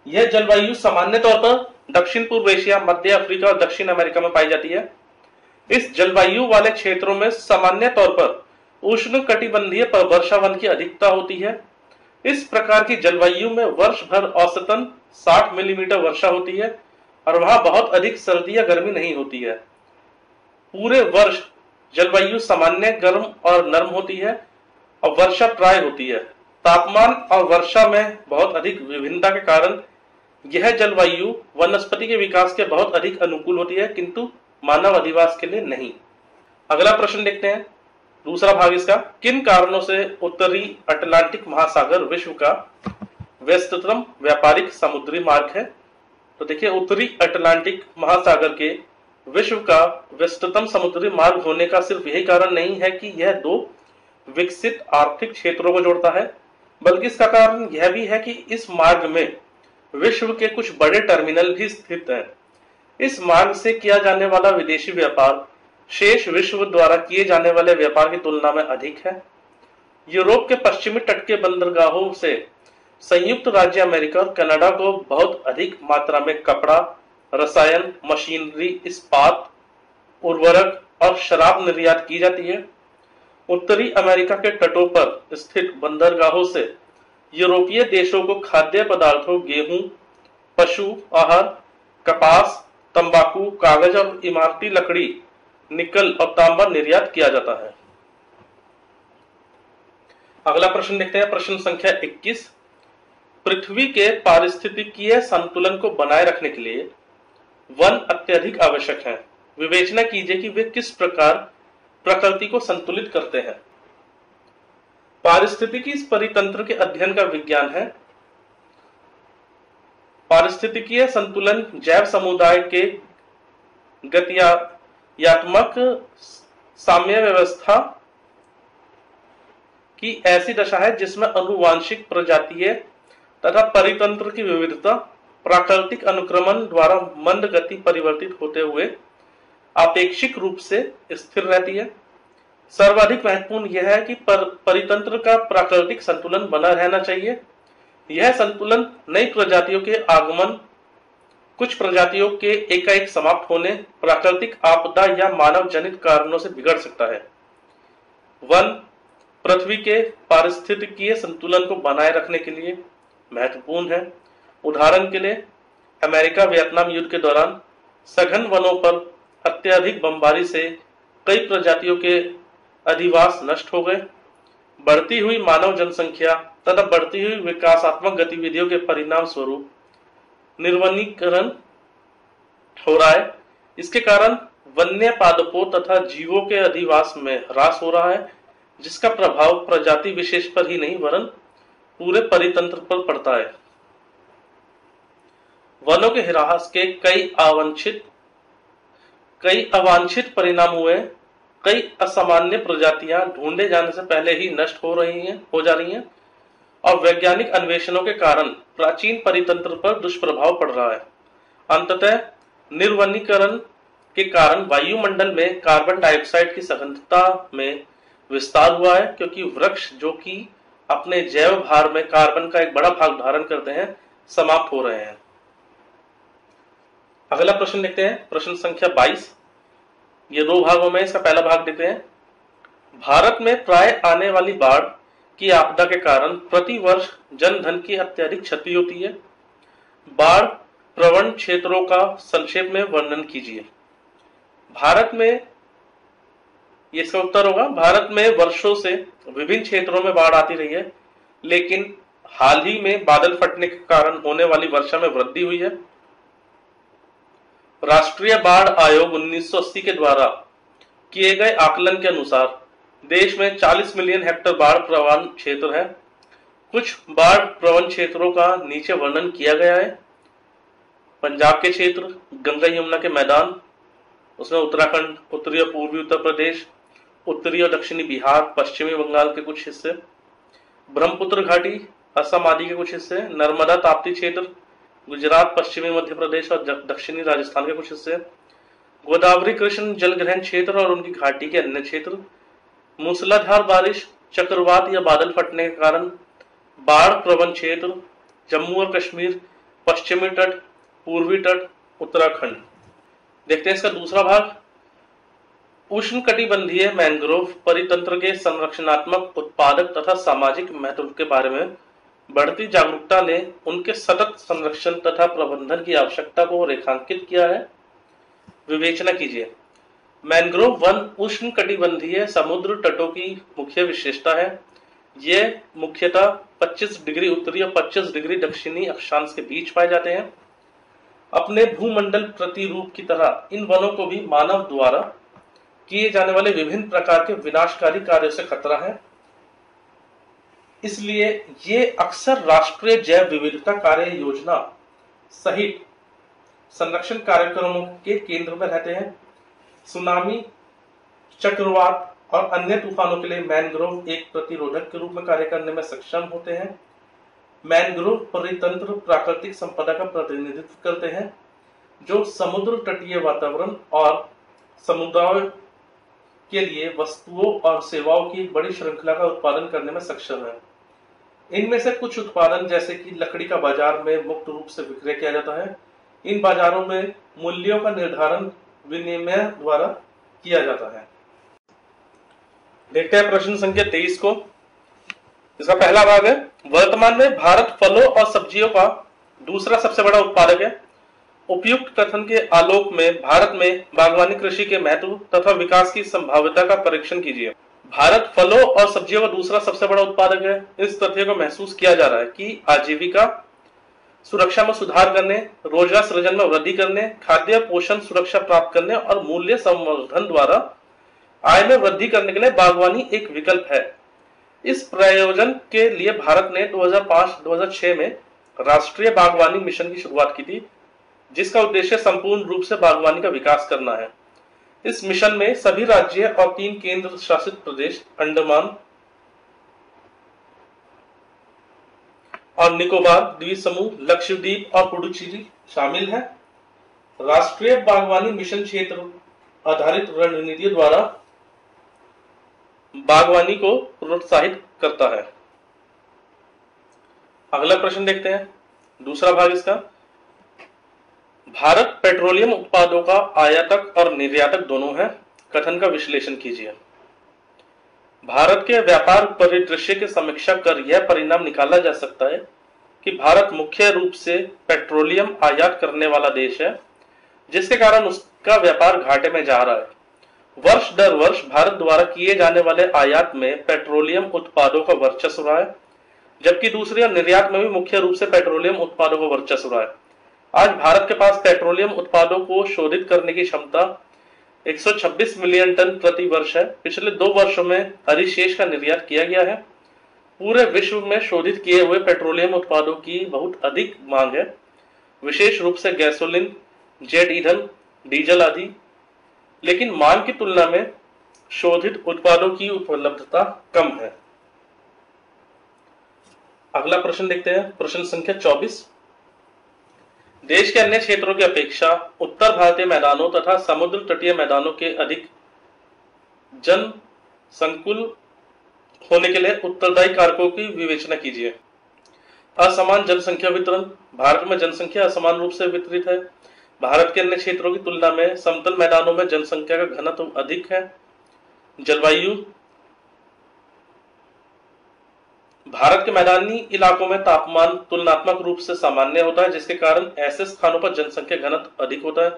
यह जलवायु सामान्य तौर पर दक्षिण पूर्व एशिया, मध्य अफ्रीका और दक्षिण अमेरिका में पाई जाती है। इस जलवायु वाले क्षेत्रों में सामान्य तौर पर उष्ण कटिबंधीय वर्षावन की अधिकता होती है। इस प्रकार की जलवायु में वर्ष भर औसतन 60 मिलीमीटर वर्षा होती है और वहां बहुत अधिक सर्दी या गर्मी नहीं होती है। पूरे वर्ष जलवायु सामान्य गर्म और नर्म होती है और वर्षा प्राय होती है। तापमान और वर्षा में बहुत अधिक विभिन्नता के कारण यह जलवायु वनस्पति के विकास के बहुत अधिक अनुकूल होती है, किंतु मानव अधिवास के लिए नहीं। अगला प्रश्न देखते हैं, दूसरा भाग इसका, किन कारणों से उत्तरी अटलांटिक महासागर विश्व का व्यस्ततम व्यापारिक समुद्री मार्ग है? तो देखिए, उत्तरी अटलांटिक महासागर के विश्व का व्यस्ततम समुद्री मार्ग होने का सिर्फ यही कारण नहीं है कि यह दो विकसित आर्थिक क्षेत्रों को जोड़ता है, बल्कि इसका कारण यह भी है कि इस मार्ग में विश्व के कुछ बड़े टर्मिनल भी स्थित हैं। इस मार्ग से किया जाने वाला विदेशी व्यापार शेष विश्व द्वारा किए जाने वाले व्यापार की तुलना में अधिक है। यूरोप के पश्चिमी तट के बंदरगाहों से संयुक्त राज्य अमेरिका और कनाडा को बहुत अधिक मात्रा में कपड़ा, रसायन, मशीनरी, इस्पात, उर्वरक और शराब निर्यात की जाती है। उत्तरी अमेरिका के तटों पर स्थित बंदरगाहों से यूरोपीय देशों को खाद्य पदार्थों, गेहूं, पशु आहार, कपास, तंबाकू, कागज और इमारती लकड़ी, निकल और तांबा निर्यात किया जाता है। अगला प्रश्न देखते हैं, प्रश्न संख्या 21। पृथ्वी के पारिस्थितिकीय संतुलन को बनाए रखने के लिए वन अत्यधिक आवश्यक हैं। विवेचना कीजिए कि वे किस प्रकार प्रकृति को संतुलित करते हैं। पारिस्थितिकी इस परितंत्र के अध्ययन का विज्ञान है। पारिस्थितिकीय संतुलन जैव समुदाय के गतियात्मक साम्य व्यवस्था की ऐसी दशा है जिसमें आनुवांशिक, प्रजातीय तथा परितंत्र की विविधता प्राकृतिक अनुक्रमण द्वारा मंद गति परिवर्तित होते हुए आपेक्षिक रूप से स्थिर रहती है। सर्वाधिक महत्वपूर्ण यह है कि परितंत्र का प्राकृतिक संतुलन बना रहना चाहिए। यह संतुलन नई प्रजातियों के आगमन, कुछ प्रजातियों के एकाएक समाप्त होने, प्राकृतिक आपदा या मानव जनित कारणों से बिगड़ सकता है। वन पृथ्वी के पारिस्थितिकीय संतुलन को बनाए रखने के लिए महत्वपूर्ण है। उदाहरण के लिए, अमेरिका वियतनाम युद्ध के दौरान सघन वनों पर अत्यधिक बमबारी से कई प्रजातियों के अधिवास नष्ट हो गए। बढ़ती हुई मानव जनसंख्या तथा बढ़ती हुई विकासात्मक गतिविधियों के परिणाम स्वरूप निर्वनीकरण हो रहा है। इसके कारण वन्य पादपों तथा जीवों के अधिवास में ह्रास हो रहा है, जिसका प्रभाव प्रजाति विशेष पर ही नहीं वरन पूरे परितंत्र पर पड़ता है। वनों के ह्रास के कई अवांछित परिणाम हुए। कई असामान्य प्रजातियां ढूंढे जाने से पहले ही नष्ट हो जा रही हैं और वैज्ञानिक अन्वेषणों के कारण प्राचीन परितंत्र पर दुष्प्रभाव पड़ रहा है। अंततः निर्वनीकरण के कारण वायुमंडल में कार्बन डाइऑक्साइड की सघनता में विस्तार हुआ है, क्योंकि वृक्ष जो कि अपने जैव भार में कार्बन का एक बड़ा भाग धारण करते हैं, समाप्त हो रहे हैं। अगला प्रश्न देखते हैं, प्रश्न संख्या 22। ये दो भागों में, इसका पहला भाग देखते हैं। भारत में प्राय आने वाली बाढ़ की आपदा के कारण प्रति वर्ष जनधन की अत्यधिक क्षति होती है। बाढ़ प्रवण क्षेत्रों का संक्षेप में वर्णन कीजिए। भारत में, ये इसका उत्तर होगा, भारत में वर्षों से विभिन्न क्षेत्रों में बाढ़ आती रही है, लेकिन हाल ही में बादल फटने के कारण होने वाली वर्षा में वृद्धि हुई है। राष्ट्रीय बाढ़ आयोग 1980 के द्वारा किए गए आकलन के अनुसार देश में 40 मिलियन हेक्टेयर बाढ़ प्रवण क्षेत्र है। कुछ बाढ़ प्रवण क्षेत्रों का नीचे वर्णन किया गया है। पंजाब के क्षेत्र, गंगा यमुना के मैदान, उसमें उत्तराखंड, उत्तरी और पूर्वी उत्तर प्रदेश, उत्तरी और दक्षिणी बिहार, पश्चिमी बंगाल के कुछ हिस्से, ब्रह्मपुत्र घाटी, असम आदि के कुछ हिस्से, नर्मदा ताप्ती क्षेत्र, गुजरात, पश्चिमी मध्य प्रदेश और दक्षिणी राजस्थान के कुछ हिस्से, गोदावरी कृष्ण जलग्रहण क्षेत्र और उनकी घाटी के अन्य क्षेत्र, मूसलाधार बारिश, चक्रवात या बादल फटने के कारण बाढ़ प्रवण क्षेत्र, जम्मू और कश्मीर, पश्चिमी तट, पूर्वी तट, उत्तराखंड। देखते हैं इसका दूसरा भाग। उष्णकटिबंधीय मैंग्रोव परितंत्र के संरक्षणात्मक, उत्पादक तथा सामाजिक महत्व के बारे में बढ़ती जागरूकता ने उनके सतत संरक्षण तथा प्रबंधन की आवश्यकता को रेखांकित किया है। विवेचना कीजिए। मैंग्रोव वन उष्णकटिबंधीय समुद्र तटों की मुख्य विशेषता है। ये मुख्यतः 25 डिग्री उत्तरी और 25 डिग्री दक्षिणी अक्षांश के बीच पाए जाते हैं। अपने भूमंडल प्रतिरूप की तरह इन वनों को भी मानव द्वारा किए जाने वाले विभिन्न प्रकार के विनाशकारी कार्यों से खतरा है। इसलिए ये अक्सर राष्ट्रीय जैव विविधता कार्य योजना सहित संरक्षण कार्यक्रमों के केंद्र में रहते हैं। सुनामी, चक्रवात और अन्य तूफानों के लिए मैनग्रोव एक प्रतिरोधक के रूप में कार्य करने में सक्षम होते हैं। मैनग्रोव परितंत्र प्राकृतिक संपदा का प्रतिनिधित्व करते हैं जो समुद्र तटीय वातावरण और समुदाय के लिए वस्तुओं और सेवाओं की बड़ी श्रृंखला का उत्पादन करने में सक्षम है। इनमें से कुछ उत्पादन जैसे कि लकड़ी का बाजार में मुक्त रूप से विक्रय किया जाता है। इन बाजारों में मूल्यों का निर्धारण विनिमय द्वारा किया जाता है। देखते हैं प्रश्न संख्या 23 को। इसका पहला भाग है, वर्तमान में भारत फलों और सब्जियों का दूसरा सबसे बड़ा उत्पादक है। उपयुक्त कथन के आलोक में भारत में बागवानी कृषि के महत्व तथा विकास की संभाव्यता का परीक्षण कीजिए। भारत फलों और सब्जियों का दूसरा सबसे बड़ा उत्पादक है। इस तथ्य को महसूस किया जा रहा है कि आजीविका सुरक्षा में सुधार करने, रोजगार सृजन में वृद्धि करने, खाद्य पोषण सुरक्षा प्राप्त करने और मूल्य संवर्धन द्वारा आय में वृद्धि करने के लिए बागवानी एक विकल्प है। इस प्रयोजन के लिए भारत ने 2005-2006 में राष्ट्रीय बागवानी मिशन की शुरुआत की थी, जिसका उद्देश्य संपूर्ण रूप से बागवानी का विकास करना है। इस मिशन में सभी राज्य और 3 केंद्र शासित प्रदेश अंडमान और निकोबार द्वीप समूह, लक्षद्वीप और पुडुचेरी शामिल है। राष्ट्रीय बागवानी मिशन क्षेत्र आधारित रणनीति द्वारा बागवानी को प्रोत्साहित करता है। अगला प्रश्न देखते हैं, दूसरा भाग इसका। भारत पेट्रोलियम उत्पादों का आयातक और निर्यातक दोनों है। कथन का विश्लेषण कीजिए। भारत के व्यापार परिदृश्य की समीक्षा कर यह परिणाम निकाला जा सकता है कि भारत मुख्य रूप से पेट्रोलियम आयात करने वाला देश है, जिसके कारण उसका व्यापार घाटे में जा रहा है। वर्ष दर वर्ष भारत द्वारा किए जाने वाले आयात में पेट्रोलियम उत्पादों का वर्चस्व रहा है, जबकि दूसरी ओर निर्यात में भी मुख्य रूप से पेट्रोलियम उत्पादों का वर्चस्व रहा है। आज भारत के पास पेट्रोलियम उत्पादों को शोधित करने की क्षमता 126 मिलियन टन प्रति वर्ष है। पिछले 2 वर्षों में अधिशेष का निर्यात किया गया है। पूरे विश्व में शोधित किए हुए पेट्रोलियम उत्पादों की बहुत अधिक मांग है, विशेष रूप से गैसोलीन, जेट ईंधन, डीजल आदि, लेकिन मांग की तुलना में शोधित उत्पादों की उपलब्धता कम है। अगला प्रश्न देखते हैं, प्रश्न संख्या 24। देश के अन्य क्षेत्रों की अपेक्षा उत्तर भारतीय मैदानों तथा समुद्र तटीय मैदानों के अधिक जन संकुल होने के लिए उत्तरदायी कारकों की विवेचना कीजिए। असमान जनसंख्या वितरण। भारत में जनसंख्या असमान रूप से वितरित है। भारत के अन्य क्षेत्रों की तुलना में समतल मैदानों में जनसंख्या का घनत्व अधिक है। जलवायु। भारत के मैदानी इलाकों में तापमान तुलनात्मक रूप से सामान्य होता है, जिसके कारण ऐसे स्थानों पर जनसंख्या घनत्व अधिक होता है।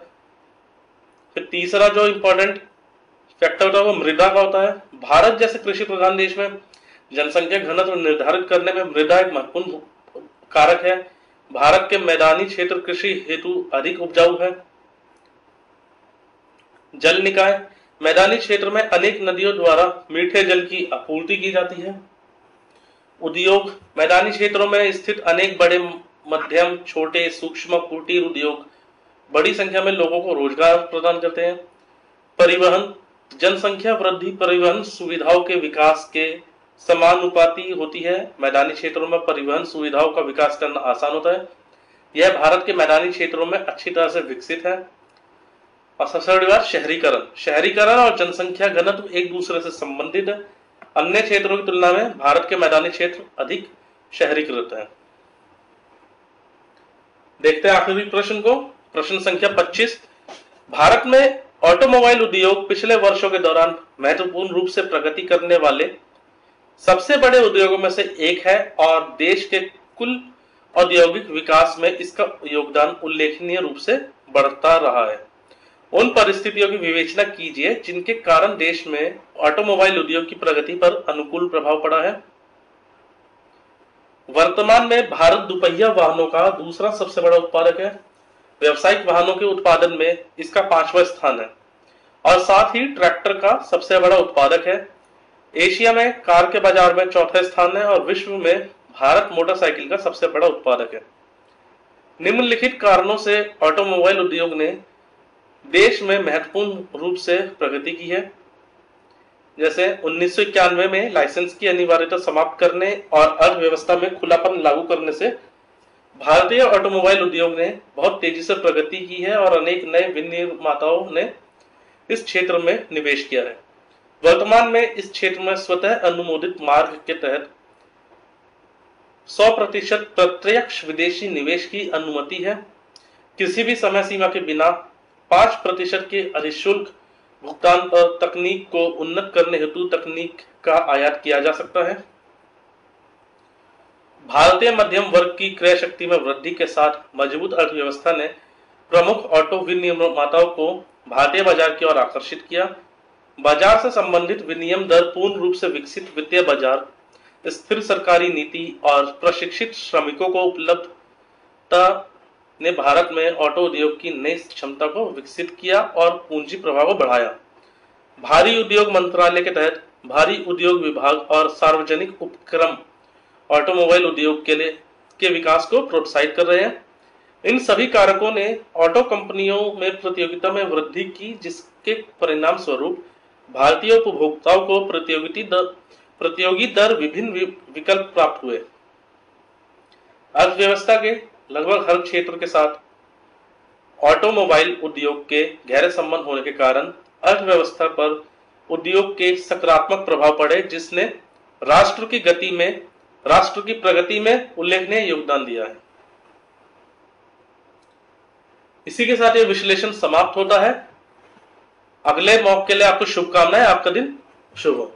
फिर तीसरा जो इंपॉर्टेंट फैक्टर होता है वो मृदा का होता है। भारत जैसे कृषि प्रधान देश में जनसंख्या घनत्व निर्धारित करने में मृदा एक महत्वपूर्ण कारक है। भारत के मैदानी क्षेत्र कृषि हेतु अधिक उपजाऊ है। जल निकाय। मैदानी क्षेत्र में अनेक नदियों द्वारा मीठे जल की आपूर्ति की जाती है। उद्योग। मैदानी क्षेत्रों में स्थित अनेक बड़े, मध्यम, छोटे, सूक्ष्म कुटीर उद्योग बड़ी संख्या में लोगों को रोजगार प्रदान करते हैं। परिवहन। जनसंख्या वृद्धि परिवहन सुविधाओं के विकास के समानुपाती होती है। मैदानी क्षेत्रों में परिवहन सुविधाओं का विकास करना आसान होता है। यह भारत के मैदानी क्षेत्रों में अच्छी तरह से विकसित है। और सबसे बड़ी बात शहरीकरण। शहरीकरण और जनसंख्या घनत्व एक दूसरे से संबंधित है। अन्य क्षेत्रों की तुलना में भारत के मैदानी क्षेत्र अधिक शहरीकृत है। देखते हैं आखिरी प्रश्न को, प्रश्न संख्या 25। भारत में ऑटोमोबाइल उद्योग पिछले वर्षों के दौरान महत्वपूर्ण रूप से प्रगति करने वाले सबसे बड़े उद्योगों में से एक है और देश के कुल औद्योगिक विकास में इसका योगदान उल्लेखनीय रूप से बढ़ता रहा है। उन परिस्थितियों की विवेचना कीजिए जिनके कारण देश में ऑटोमोबाइल उद्योग की प्रगति पर अनुकूल प्रभाव पड़ा है। वर्तमान में भारत दुपहिया वाहनों का दूसरा सबसे बड़ा उत्पादक है। व्यावसायिक वाहनों के उत्पादन में इसका 5वां स्थान है और साथ ही ट्रैक्टर का सबसे बड़ा उत्पादक है। एशिया में कार के बाजार में चौथा स्थान है और विश्व में भारत मोटरसाइकिल का सबसे बड़ा उत्पादक है। निम्नलिखित कारणों से ऑटोमोबाइल उद्योग ने देश में महत्वपूर्ण रूप से प्रगति की है। जैसे 1991 में लाइसेंस की अनिवार्यता समाप्त करने और अर्थव्यवस्था में खुलापन लागू करने से भारतीय ऑटोमोबाइल उद्योग ने बहुत तेजी से प्रगति की है और अनेक नए विनिर्माताओं ने इस क्षेत्र में निवेश किया है। वर्तमान में इस क्षेत्र में स्वतः अनुमोदित मार्ग के तहत 100% प्रत्यक्ष विदेशी निवेश की अनुमति है। किसी भी समय सीमा के बिना 5% के अधिशुल्क भुगतान पर तकनीक को उन्नत करने हेतु तकनीक का आयात किया जा सकता है। भारतीय मध्यम वर्ग की क्रय शक्ति में वृद्धि के साथ मजबूत अर्थव्यवस्था ने प्रमुख ऑटो विनिर्माताओं को भारतीय बाजार की ओर आकर्षित किया। बाजार से संबंधित विनिमय दर पूर्ण रूप से विकसित वित्तीय बाजार, स्थिर सरकारी नीति और प्रशिक्षित श्रमिकों को उपलब्धता ने भारत में ऑटो उद्योग की नई क्षमता को विकसित किया और पूंजी प्रवाह को बढ़ाया। भारी उद्योग मंत्रालय के तहत भारी उद्योग विभाग और सार्वजनिक उपक्रम ऑटोमोबाइल उद्योग के विकास को प्रोत्साहित कर रहे हैं। इन सभी कारकों ने ऑटो कंपनियों में प्रतियोगिता में वृद्धि की, जिसके परिणाम स्वरूप भारतीय उपभोक्ताओं को प्रतियोगी दर विभिन्न विकल्प प्राप्त हुए। अर्थव्यवस्था के लगभग हर क्षेत्र के साथ ऑटोमोबाइल उद्योग के गहरे संबंध होने के कारण अर्थव्यवस्था पर उद्योग के सकारात्मक प्रभाव पड़े, जिसने राष्ट्र की प्रगति में उल्लेखनीय योगदान दिया है। इसी के साथ ये विश्लेषण समाप्त होता है। अगले मॉक के लिए आपको शुभकामनाएं। आपका दिन शुभ हो।